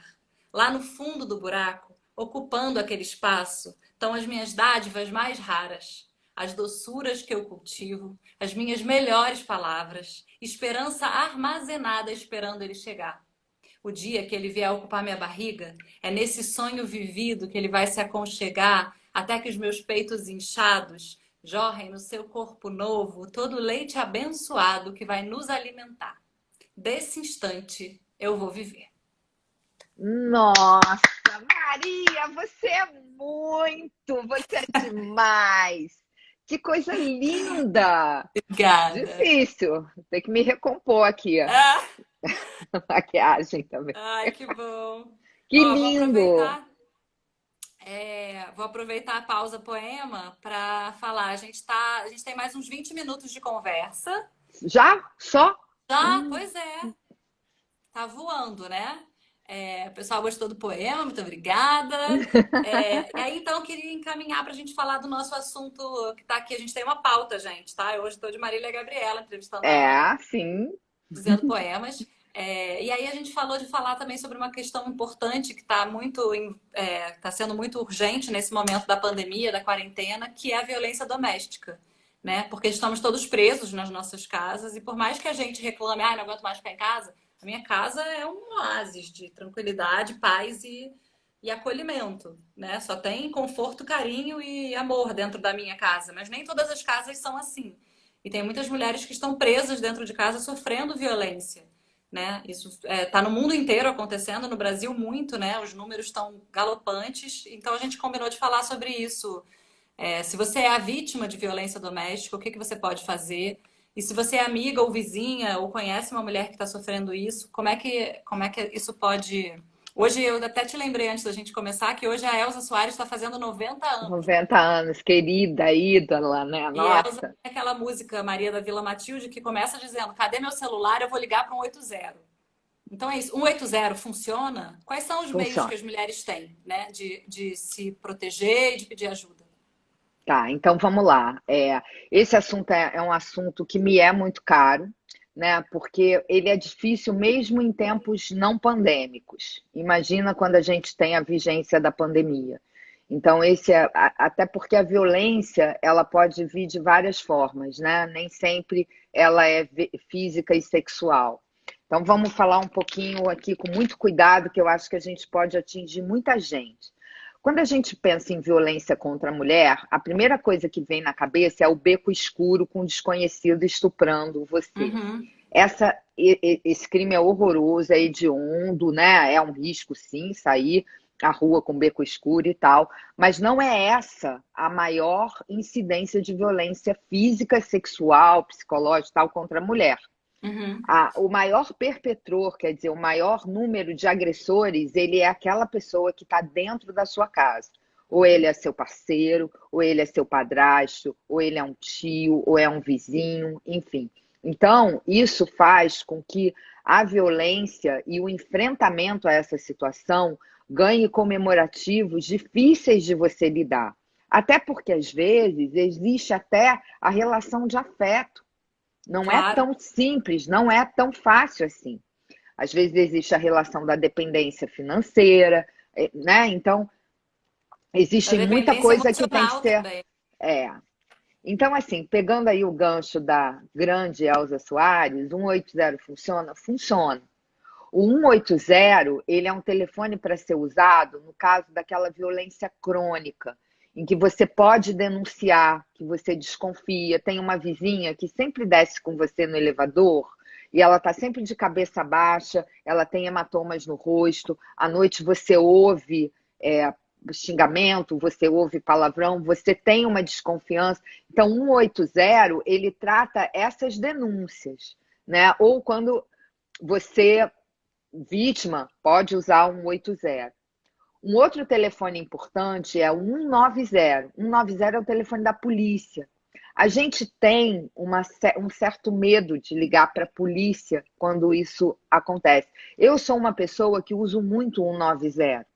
Lá no fundo do buraco, ocupando aquele espaço, estão as minhas dádivas mais raras, as doçuras que eu cultivo, as minhas melhores palavras, esperança armazenada esperando ele chegar. O dia que ele vier ocupar minha barriga, é nesse sonho vivido que ele vai se aconchegar até que os meus peitos inchados jorrem no seu corpo novo todo o leite abençoado que vai nos alimentar. Desse instante eu vou viver. Nossa, Maria, você é demais. Que coisa linda! Obrigada. Difícil, tem que me recompor aqui. Ah, Maquiagem também. ai, que bom. Que Ó, lindo! vou aproveitar a pausa poema para falar. A gente tem mais uns 20 minutos de conversa. Já? Só? Já, pois é. Tá voando, né? O pessoal gostou do poema, muito obrigada. E aí, então, eu queria encaminhar para a gente falar do nosso assunto que está aqui. A gente tem uma pauta, gente, tá? Eu hoje estou de Marília Gabriela, entrevistando a Ana, Sim. dizendo poemas. E aí a gente falou de falar também sobre uma questão importante que está tá sendo muito urgente nesse momento da pandemia, da quarentena, que é a violência doméstica. Né? Porque estamos todos presos nas nossas casas e por mais que a gente reclame, não aguento mais ficar em casa, a minha casa é um oásis de tranquilidade, paz e acolhimento, né? Só tem conforto, carinho e amor dentro da minha casa, mas nem todas as casas são assim. E tem muitas mulheres que estão presas dentro de casa sofrendo violência, né? Isso tá no mundo inteiro acontecendo, no Brasil muito, né? Os números estão galopantes, então a gente combinou de falar sobre isso. Se você é a vítima de violência doméstica, o que você pode fazer? E se você é amiga ou vizinha ou conhece uma mulher que está sofrendo isso, como é que isso pode... Hoje eu até te lembrei antes da gente começar que hoje a Elza Soares está fazendo 90 anos. 90 anos, querida, ídola, né? E Elza Nossa. tem aquela música Maria da Vila Matilde que começa dizendo: cadê meu celular? Eu vou ligar para 180. Então é isso. 180 funciona? Quais são os meios que Funciona. as mulheres têm, né, de se proteger e de pedir ajuda? Tá, então vamos lá. Esse assunto é um assunto que me é muito caro, né? Porque ele é difícil mesmo em tempos não pandêmicos. Imagina quando a gente tem a vigência da pandemia. Então, até porque a violência ela pode vir de várias formas, né? Nem sempre ela é física e sexual. Então, vamos falar um pouquinho aqui com muito cuidado, que eu acho que a gente pode atingir muita gente. Quando a gente pensa em violência contra a mulher, a primeira coisa que vem na cabeça é o beco escuro com um desconhecido estuprando você. Uhum. Esse crime é horroroso, é hediondo, né? É um risco, sim, sair à rua com beco escuro e tal, mas não é essa a maior incidência de violência física, sexual, psicológica e tal contra a mulher. Uhum. O maior perpetror, quer dizer, o maior número de agressores, ele é aquela pessoa que está dentro da sua casa. Ou ele é seu parceiro, ou ele é seu padrasto, ou ele é um tio, ou é um vizinho, enfim. Então, isso faz com que a violência e o enfrentamento a essa situação ganhe comemorativos difíceis de você lidar. Até porque, às vezes, existe até a relação de afeto. Não é tão simples, não é tão fácil assim. Às vezes existe a relação da dependência financeira, né? Então, Da existe muita dependência coisa que tem que emocional ser... também. É. Então, assim, pegando aí o gancho da grande Elza Soares, 180 funciona? Funciona. O 180, ele é um telefone para ser usado no caso daquela violência crônica, em que você pode denunciar, que você desconfia. Tem uma vizinha que sempre desce com você no elevador e ela está sempre de cabeça baixa, ela tem hematomas no rosto, à noite você ouve xingamento, você ouve palavrão, você tem uma desconfiança. Então, o 180, ele trata essas denúncias, né? Ou quando você vítima pode usar o 180. Um outro telefone importante é o 190. 190 é o telefone da polícia. A gente tem um certo medo de ligar para a polícia quando isso acontece. Eu sou uma pessoa que uso muito o 190.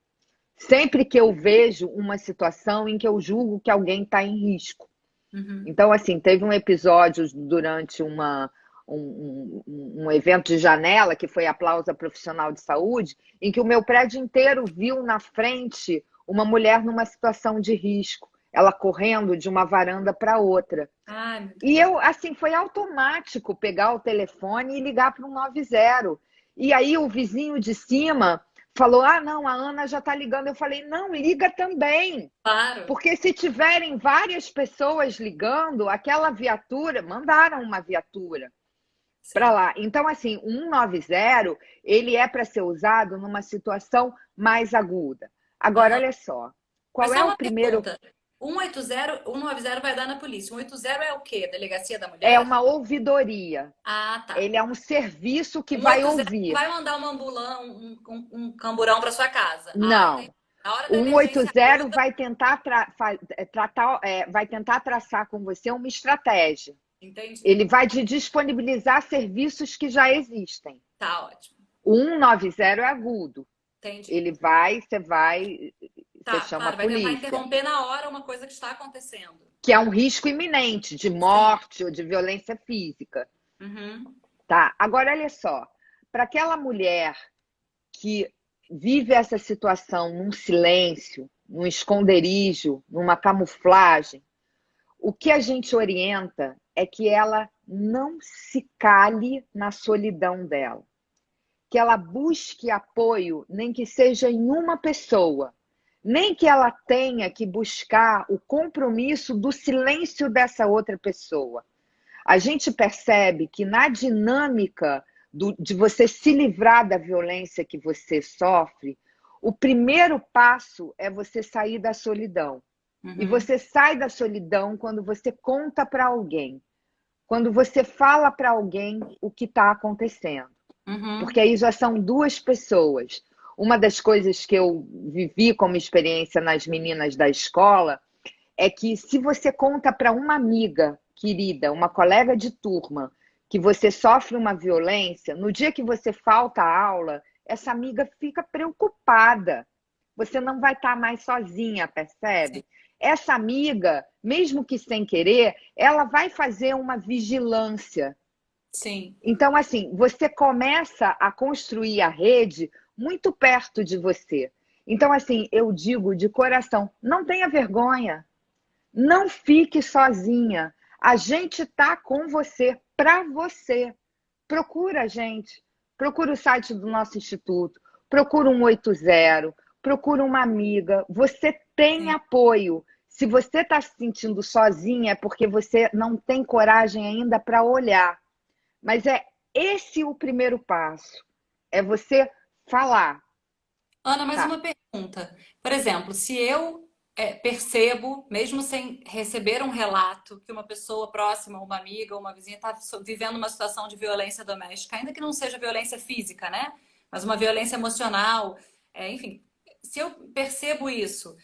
Sempre que eu vejo uma situação em que eu julgo que alguém está em risco. Então, assim, teve um episódio durante um evento de janela, que foi aplauso a profissional de saúde, em que o meu prédio inteiro viu na frente uma mulher numa situação de risco, ela correndo de uma varanda para outra. Ai, E eu, assim, foi automático pegar o telefone e ligar para o 190. E aí o vizinho de cima falou: ah, não, a Ana já está ligando. Eu falei: não, liga também. claro. Porque se tiverem várias pessoas ligando, aquela viatura, mandaram uma viatura para lá. Então, assim, o 190, ele é para ser usado numa situação mais aguda. Agora, olha só, Mas qual só é o uma primeiro... pergunta. 180, 190 vai dar na polícia. 180 é o quê? Delegacia da É mulher? uma ouvidoria. Ah, tá. Ele é um serviço que vai 180 ouvir. vai mandar uma ambulância, um camburão para sua casa. Ah, entendi. Não. Na hora O da emergência 180 aguda, vai tentar, vai tentar traçar com você uma estratégia. entendi. Ele vai te disponibilizar serviços que já existem. Tá ótimo. O 190 é agudo. Entendi. Ele vai, você Tá, chama a claro, vai tentar polícia. interromper na hora uma coisa que está acontecendo. Que é um risco iminente de morte ou de violência física. Uhum. Tá? Agora, olha só. Para aquela mulher que vive essa situação num silêncio, num esconderijo, numa camuflagem, o que a gente orienta é que ela não se cale na solidão dela. Que ela busque apoio, nem que seja em uma pessoa. Nem que ela tenha que buscar o compromisso do silêncio dessa outra pessoa. A gente percebe que na dinâmica de você se livrar da violência que você sofre, o primeiro passo é você sair da solidão. E você sai da solidão quando você conta para alguém. Quando você fala para alguém o que está acontecendo. Porque aí já são duas pessoas. Uma das coisas que eu vivi como experiência nas meninas da escola é que se você conta para uma amiga querida, uma colega de turma, que você sofre uma violência, no dia que você falta à aula, essa amiga fica preocupada. Você não vai estar mais sozinha, percebe? Essa amiga, mesmo que sem querer, ela vai fazer uma vigilância. Sim. Então, assim, você começa a construir a rede muito perto de você. Então, assim, eu digo de coração, não tenha vergonha. Não fique sozinha. A gente tá com você, para você. Procura a gente. Procura o site do nosso instituto. Procura um 180. Procura uma amiga. Você tem apoio. Se você está se sentindo sozinha, é porque você não tem coragem ainda para olhar. Mas é esse o primeiro passo. É você falar. Ana, mais Tá. uma pergunta. Por exemplo, se eu percebo, mesmo sem receber um relato, que uma pessoa próxima, uma amiga ou uma vizinha está vivendo uma situação de violência doméstica, ainda que não seja violência física, né? Mas uma violência emocional, enfim, se eu percebo isso,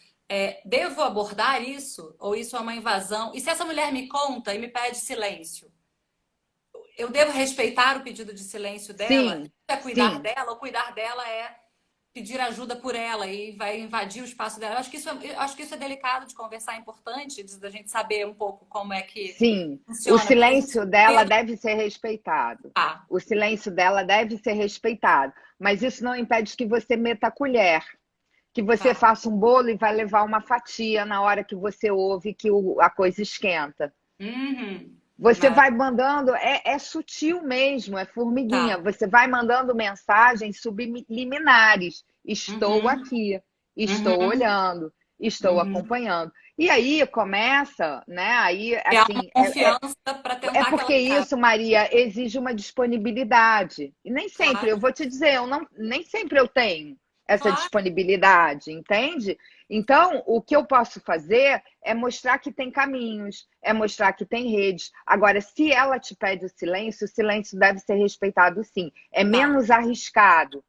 devo abordar isso? Ou isso é uma invasão? E se essa mulher me conta e me pede silêncio? Eu devo respeitar o pedido de silêncio dela? Sim, É cuidar sim. dela? Ou cuidar dela é pedir ajuda por ela e vai invadir o espaço dela? Eu acho que isso é delicado de conversar, é importante da gente saber um pouco como é que Sim, o funciona. Porque a gente silêncio dela tem deve ser respeitado. ah, O silêncio dela deve ser respeitado. Mas isso não impede que você meta a colher. que você Tá. faça um bolo e vai levar uma fatia na hora que você ouve que a coisa esquenta. Uhum. Você vai Maravilha. mandando, é sutil mesmo, é formiguinha. Tá. Você vai mandando mensagens subliminares. Estou Uhum. aqui, estou Uhum. olhando, estou Uhum. acompanhando. E aí começa, né? Aí, Criar uma assim, confiança para é tentar aquela porque casa. isso, Maria, exige uma disponibilidade. E nem sempre, eu Claro, vou te dizer, eu não, nem sempre eu tenho essa claro. disponibilidade, entende? Então, o que eu posso fazer é mostrar que tem caminhos, é mostrar que tem redes. Agora, se ela te pede o silêncio deve ser respeitado sim. É Tá, menos arriscado.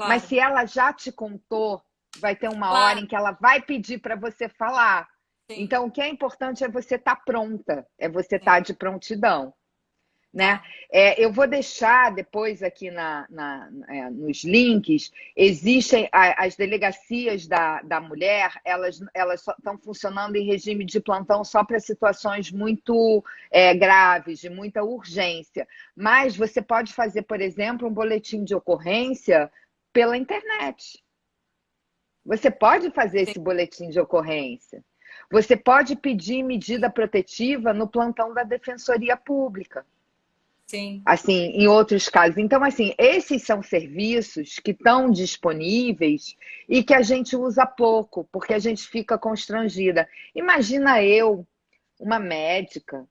Mas claro. se ela já te contou, vai ter uma hora Claro, em que ela vai pedir para você falar. sim, Então, o que é importante é você estar pronta, é você estar sim. de prontidão, né? Tá. Eu vou deixar depois aqui nos links, existem as delegacias da mulher, elas estão funcionando em regime de plantão só para situações muito graves, de muita urgência. Mas você pode fazer, por exemplo, um boletim de ocorrência pela internet. Você pode fazer Sim, esse boletim de ocorrência. Você pode pedir medida protetiva no plantão da Defensoria Pública, sim, assim, em outros casos. Então, assim, esses são serviços que estão disponíveis e que a gente usa pouco, porque a gente fica constrangida. Imagina eu, uma médica,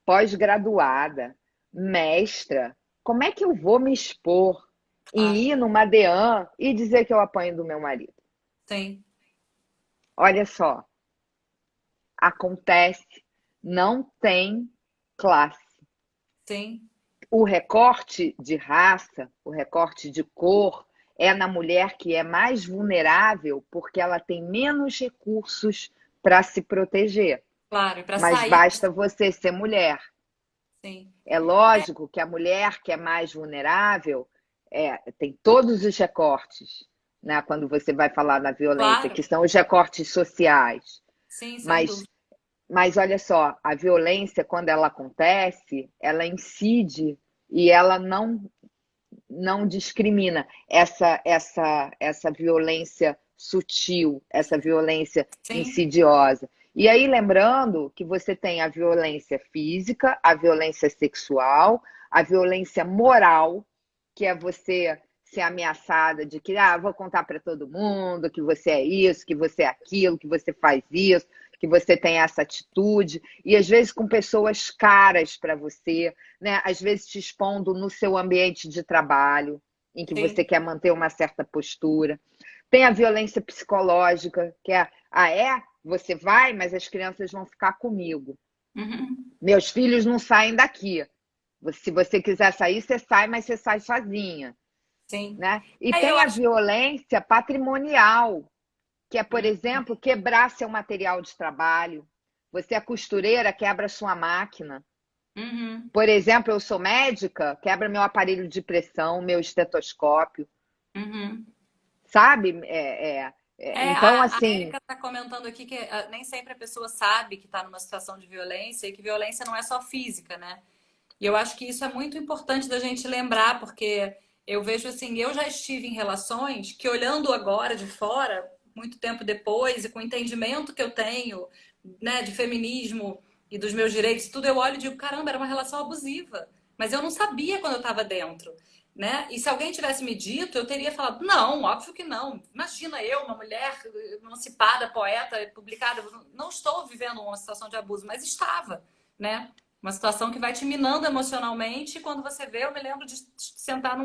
pós-graduada, mestra, como é que eu vou me expor em claro. ir numa DEAN e dizer que eu apanho do meu marido? Sim, Olha só, acontece, não tem classe. sim, O recorte de raça, o recorte de cor, é na mulher que é mais vulnerável porque ela tem menos recursos para se proteger. claro. E para Mas sair, basta você ser mulher. sim. É lógico que a mulher que é mais vulnerável tem todos os recortes, né? Quando você vai falar na violência, Claro, que são os recortes sociais. sim, sem Mas dúvida. Mas olha só, a violência, quando ela acontece, ela incide e ela não discrimina essa violência sutil, essa violência Sim, insidiosa. E aí, lembrando que você tem a violência física, a violência sexual, a violência moral, que é você ser ameaçada de que vou contar para todo mundo que você é isso, que você é aquilo, que você faz isso, que você tem essa atitude, e às vezes com pessoas caras para você, né? Às vezes te expondo no seu ambiente de trabalho, em que você sim. quer manter uma certa postura. Tem a violência psicológica, que você vai, mas as crianças vão ficar comigo. Uhum. Meus filhos não saem daqui. Se você quiser sair, você sai, mas você sai sozinha, Sim. né? E É, eu tem a acho. violência patrimonial, que é, por Uhum. exemplo, quebrar seu material de trabalho. Você é costureira, quebra sua máquina. Uhum. Por exemplo, eu sou médica, quebra meu aparelho de pressão, meu estetoscópio, Uhum. sabe? Então, A assim, Érica está comentando aqui que nem sempre a pessoa sabe que está numa situação de violência e que violência não é só física, né? E eu acho que isso é muito importante da gente lembrar, porque eu vejo assim, eu já estive em relações que olhando agora de fora, muito tempo depois, e com o entendimento que eu tenho, né, de feminismo e dos meus direitos, e tudo, eu olho e digo, caramba, era uma relação abusiva. Mas eu não sabia quando eu estava dentro, né? E se alguém tivesse me dito, eu teria falado, não, óbvio que não. Imagina eu, uma mulher emancipada, poeta, publicada, não estou vivendo uma situação de abuso, mas estava, né? Uma situação que vai te minando emocionalmente. E quando você vê, eu me lembro de sentar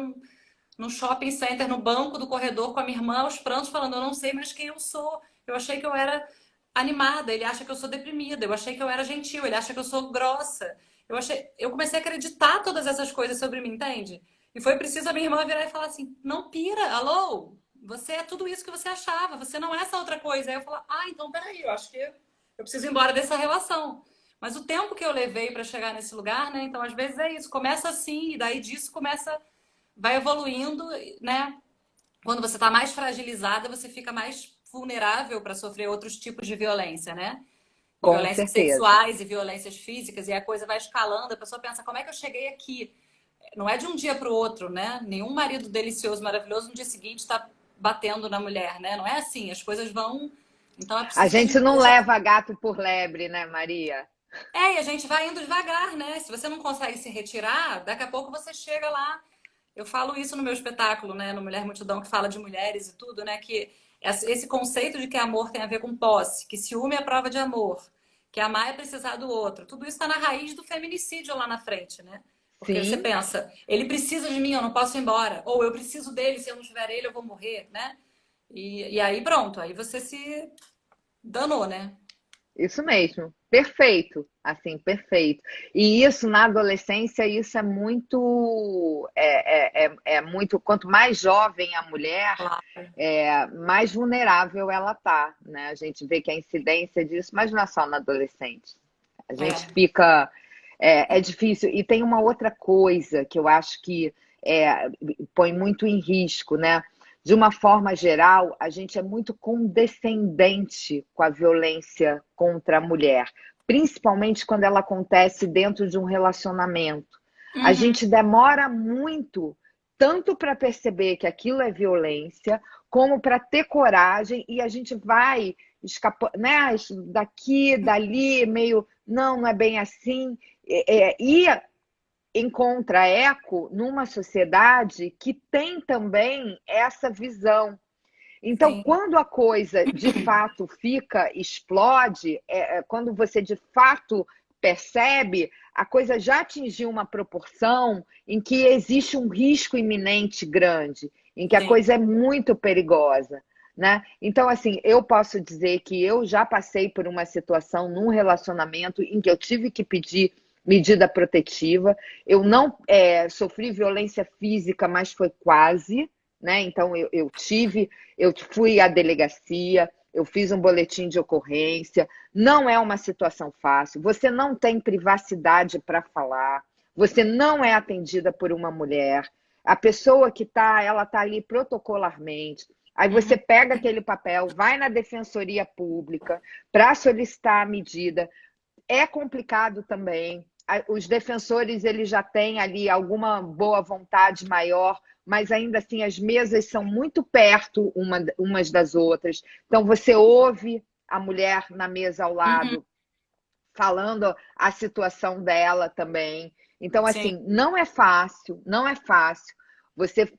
num shopping center, no banco do corredor com a minha irmã, aos prantos, falando: eu não sei mais quem eu sou. Eu achei que eu era animada, ele acha que eu sou deprimida. Eu achei que eu era gentil, ele acha que eu sou grossa. Eu comecei a acreditar todas essas coisas sobre mim, entende? E foi preciso a minha irmã virar e falar assim: não pira, alô? Você é tudo isso que você achava, você não é essa outra coisa. Aí eu falo: então peraí, eu acho que eu preciso ir embora dessa relação. Mas o tempo que eu levei para chegar nesse lugar, né? Então, às vezes é isso, começa assim, e daí disso começa, vai evoluindo, né? Quando você está mais fragilizada, você fica mais vulnerável para sofrer outros tipos de violência, né? com Violências certeza. sexuais e violências físicas, e a coisa vai escalando, a pessoa pensa, como é que eu cheguei aqui? Não é de um dia para o outro, né? Nenhum marido delicioso, maravilhoso, no dia seguinte está batendo na mulher, né? Não é assim, as coisas vão... Então é A preciso que a gente gente não esteja... leva gato por lebre, né, Maria? É, e a gente vai indo devagar, né? Se você não consegue se retirar, daqui a pouco você chega lá. Eu falo isso no meu espetáculo, né? No Mulher Multidão, que fala de mulheres e tudo, né? Que esse conceito de que amor tem a ver com posse, que ciúme é prova de amor, que amar é precisar do outro. Tudo isso está na raiz do feminicídio lá na frente, né? Porque você Sim. pensa, ele precisa de mim, eu não posso ir embora. Ou eu preciso dele, se eu não tiver ele, eu vou morrer, né? E aí pronto, aí você se danou, né? Isso mesmo, perfeito, assim, perfeito. E isso na adolescência, isso é muito, é muito, quanto mais jovem a mulher, Claro. mais vulnerável ela tá, né? A gente vê que a incidência disso, mas não é só na adolescente. A gente É. fica, é difícil. E tem uma outra coisa que eu acho que põe muito em risco, né? De uma forma geral, a gente é muito condescendente com a violência contra a mulher, principalmente quando ela acontece dentro de um relacionamento. A Uhum. gente demora muito, tanto para perceber que aquilo é violência, como para ter coragem, e a gente vai escapando, né, daqui, dali, meio, não é bem assim. E encontra eco numa sociedade que tem também essa visão. Então, Sim, quando a coisa de fato fica, explode, quando você de fato percebe, a coisa já atingiu uma proporção em que existe um risco iminente grande, em que a sim. coisa é muito perigosa. Né? Então, assim, eu posso dizer que eu já passei por uma situação num relacionamento em que eu tive que pedir medida protetiva. Eu não sofri violência física, mas foi quase, né? Então, eu fui à delegacia, eu fiz um boletim de ocorrência. Não é uma situação fácil. Você não tem privacidade para falar. Você não é atendida por uma mulher. A pessoa que está, ela está ali protocolarmente. Aí você Uhum. pega aquele papel, vai na defensoria pública para solicitar a medida. É complicado também. Os defensores eles já têm ali alguma boa vontade maior, mas ainda assim as mesas são muito perto umas das outras. Então você ouve a mulher na mesa ao Uhum. lado falando a situação dela também. Então, Sim, assim, não é fácil, não é fácil. Você,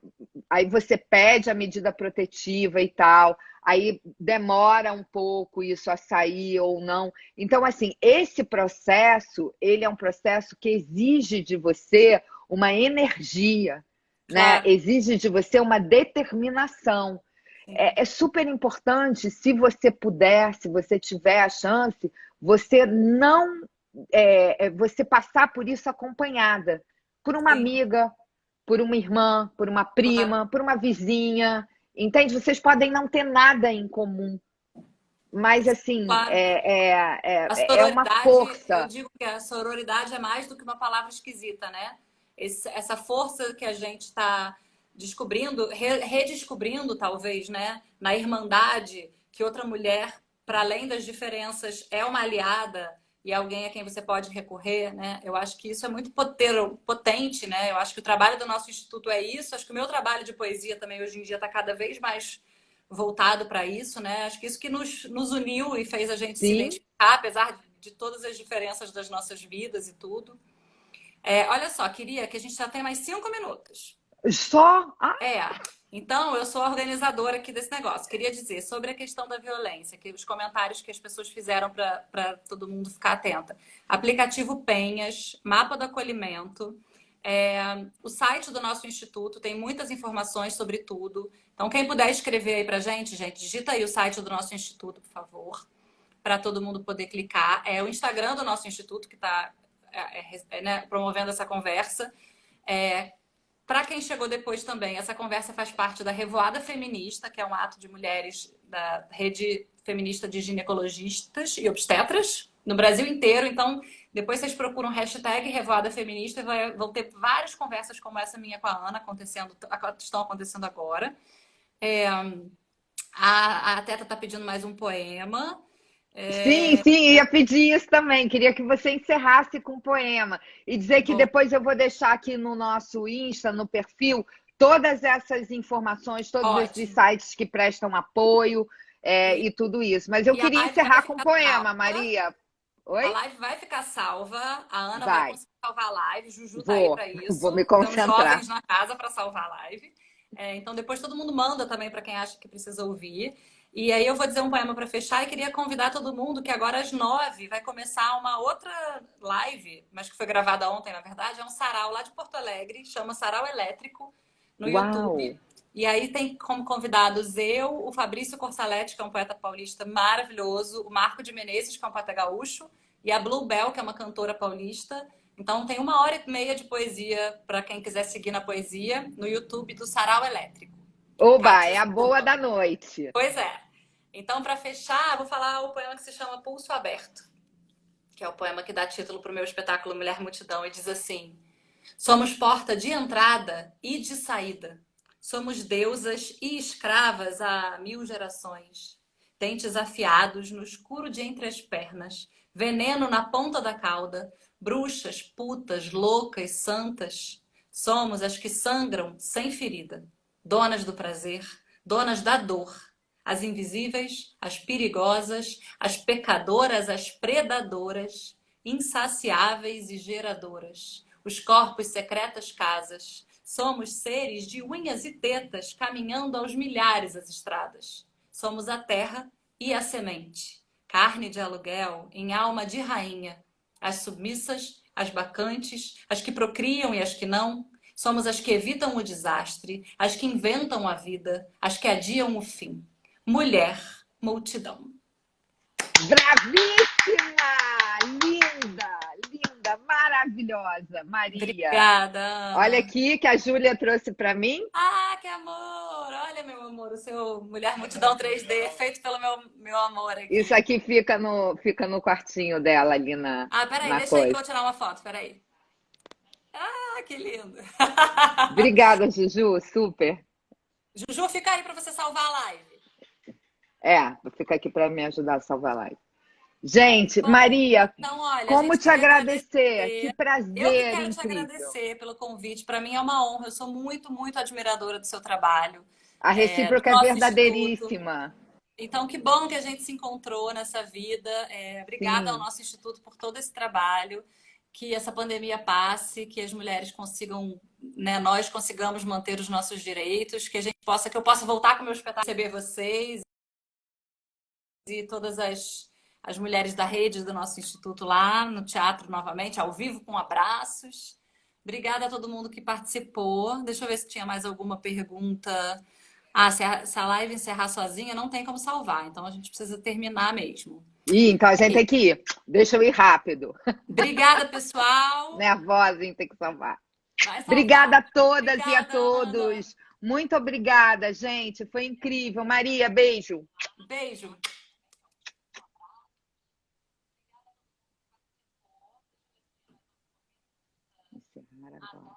aí você pede a medida protetiva e tal, aí demora um pouco isso a sair ou não. Então, assim, esse processo, ele é um processo que exige de você uma energia, né? claro. Exige de você uma determinação. Sim. É super importante, se você puder, se você tiver a chance, você não você passar por isso acompanhada por uma Sim, amiga, por uma irmã, por uma claro. prima, por uma vizinha, entende? Vocês podem não ter nada em comum, mas assim Claro. A é uma sororidade, eu força. digo que a sororidade é mais do que uma palavra esquisita, né? Essa força que a gente está descobrindo, redescobrindo, talvez, né? Na irmandade, que outra mulher, para além das diferenças, é uma aliada e alguém a quem você pode recorrer, né? Eu acho que isso é muito potente, né? Eu acho que o trabalho do nosso instituto é isso. Acho que o meu trabalho de poesia também hoje em dia está cada vez mais voltado para isso, né? Acho que isso que nos uniu e fez a gente se Sim, identificar, apesar de todas as diferenças das nossas vidas e tudo. Olha só, queria que a gente já tem mais 5 minutos. só. Ah, É, então eu sou a organizadora aqui desse negócio. Queria dizer sobre a questão da violência, que os comentários que as pessoas fizeram para todo mundo ficar atenta. Aplicativo Penhas, mapa do acolhimento. O site do nosso instituto tem muitas informações sobre tudo. Então, quem puder escrever aí pra gente, digita aí o site do nosso instituto, por favor, para todo mundo poder clicar. É o Instagram do nosso instituto que está né, promovendo essa conversa. Para quem chegou depois também, essa conversa faz parte da Revoada Feminista, que é um ato de mulheres da Rede Feminista de Ginecologistas e Obstetras no Brasil inteiro. Então, depois vocês procuram hashtag Revoada Feminista e vão ter várias conversas como essa minha com a Ana estão acontecendo agora. A Teta está pedindo mais um poema. sim, sim, ia pedir isso também. Queria que você encerrasse com um poema e dizer que Bom, depois eu vou deixar aqui no nosso Insta, no perfil, todas essas informações, todos esses Ótimo. sites que prestam apoio e tudo isso. Mas eu E a queria live vai encerrar com um ficar poema, salva. Maria. A Oi? live vai ficar salva. A Ana vai Vai. conseguir salvar a live. Juju tá aí Vou. para Vou me isso. Temos concentrar. jovens na casa para salvar a live. Então depois todo mundo manda também para quem acha que precisa ouvir. E aí eu vou dizer um poema para fechar e queria convidar todo mundo que agora às 9 vai começar uma outra live, mas que foi gravada ontem, na verdade. É um sarau lá de Porto Alegre, chama Sarau Elétrico, no Uau! YouTube. E aí tem como convidados eu, o Fabrício Corsaletti, que é um poeta paulista maravilhoso, o Marco de Menezes, que é um poeta gaúcho, e a Bluebell, que é uma cantora paulista. Então tem 1h30 de poesia para quem quiser seguir na poesia no YouTube do Sarau Elétrico. Oba, Cátia é a boa Silva. da noite. Pois é. Então, para fechar, vou falar o poema que se chama Pulso Aberto, que é o poema que dá título para o meu espetáculo Mulher Multidão, e diz assim: somos porta de entrada e de saída. Somos deusas e escravas há 1000 gerações. Dentes afiados no escuro de entre as pernas, veneno na ponta da cauda, bruxas, putas, loucas, santas. Somos as que sangram sem ferida, donas do prazer, donas da dor. As invisíveis, as perigosas, as pecadoras, as predadoras, insaciáveis e geradoras. Os corpos secretas casas. Somos seres de unhas e tetas caminhando aos milhares as estradas. Somos a terra e a semente. Carne de aluguel em alma de rainha. As submissas, as bacantes, as que procriam e as que não. Somos as que evitam o desastre, as que inventam a vida, as que adiam o fim. Mulher, multidão. Bravíssima! Linda, linda, maravilhosa, Maria. Obrigada, Olha Ana. aqui que a Júlia trouxe para mim. Ah, que amor! Olha, meu amor, o seu Mulher Multidão 3D, feito pelo meu amor Isso aqui. aqui fica no quartinho dela ali Ah, peraí, na deixa aí que eu coisa. vou tirar uma foto, peraí. Ah, que lindo! Obrigada, Juju, super. Juju, fica aí para você salvar a live. Fica aqui para me ajudar a salvar a live. Gente, Bom, Maria, então, olha, a como gente te queria agradecer? Que agradecer. Eu que prazer quero te incrível. agradecer pelo convite. Para mim é uma honra. Eu sou muito, muito admiradora do seu trabalho, A do recíproca é nosso instituto. verdadeiríssima. Então, que bom que a gente se encontrou nessa vida. Obrigada ao Sim. nosso instituto por todo esse trabalho. Que essa pandemia passe, que as mulheres consigam, né, nós consigamos manter os nossos direitos, que eu possa voltar com o meu espetáculo, receber vocês e todas as mulheres da rede do nosso instituto lá no teatro novamente, ao vivo, com abraços. Obrigada a todo mundo que participou. Deixa eu ver se tinha mais alguma pergunta. Ah, se a live encerrar sozinha, não tem como salvar. Então a gente precisa terminar mesmo. Então a gente tem que ir. Deixa eu ir rápido. Obrigada, pessoal. Nervosa em ter que salvar. Vai Obrigada a salvar. todas e a Obrigada, Ana. todos. Muito obrigada, gente. Foi incrível. Maria, beijo. Beijo. Encerrar agora.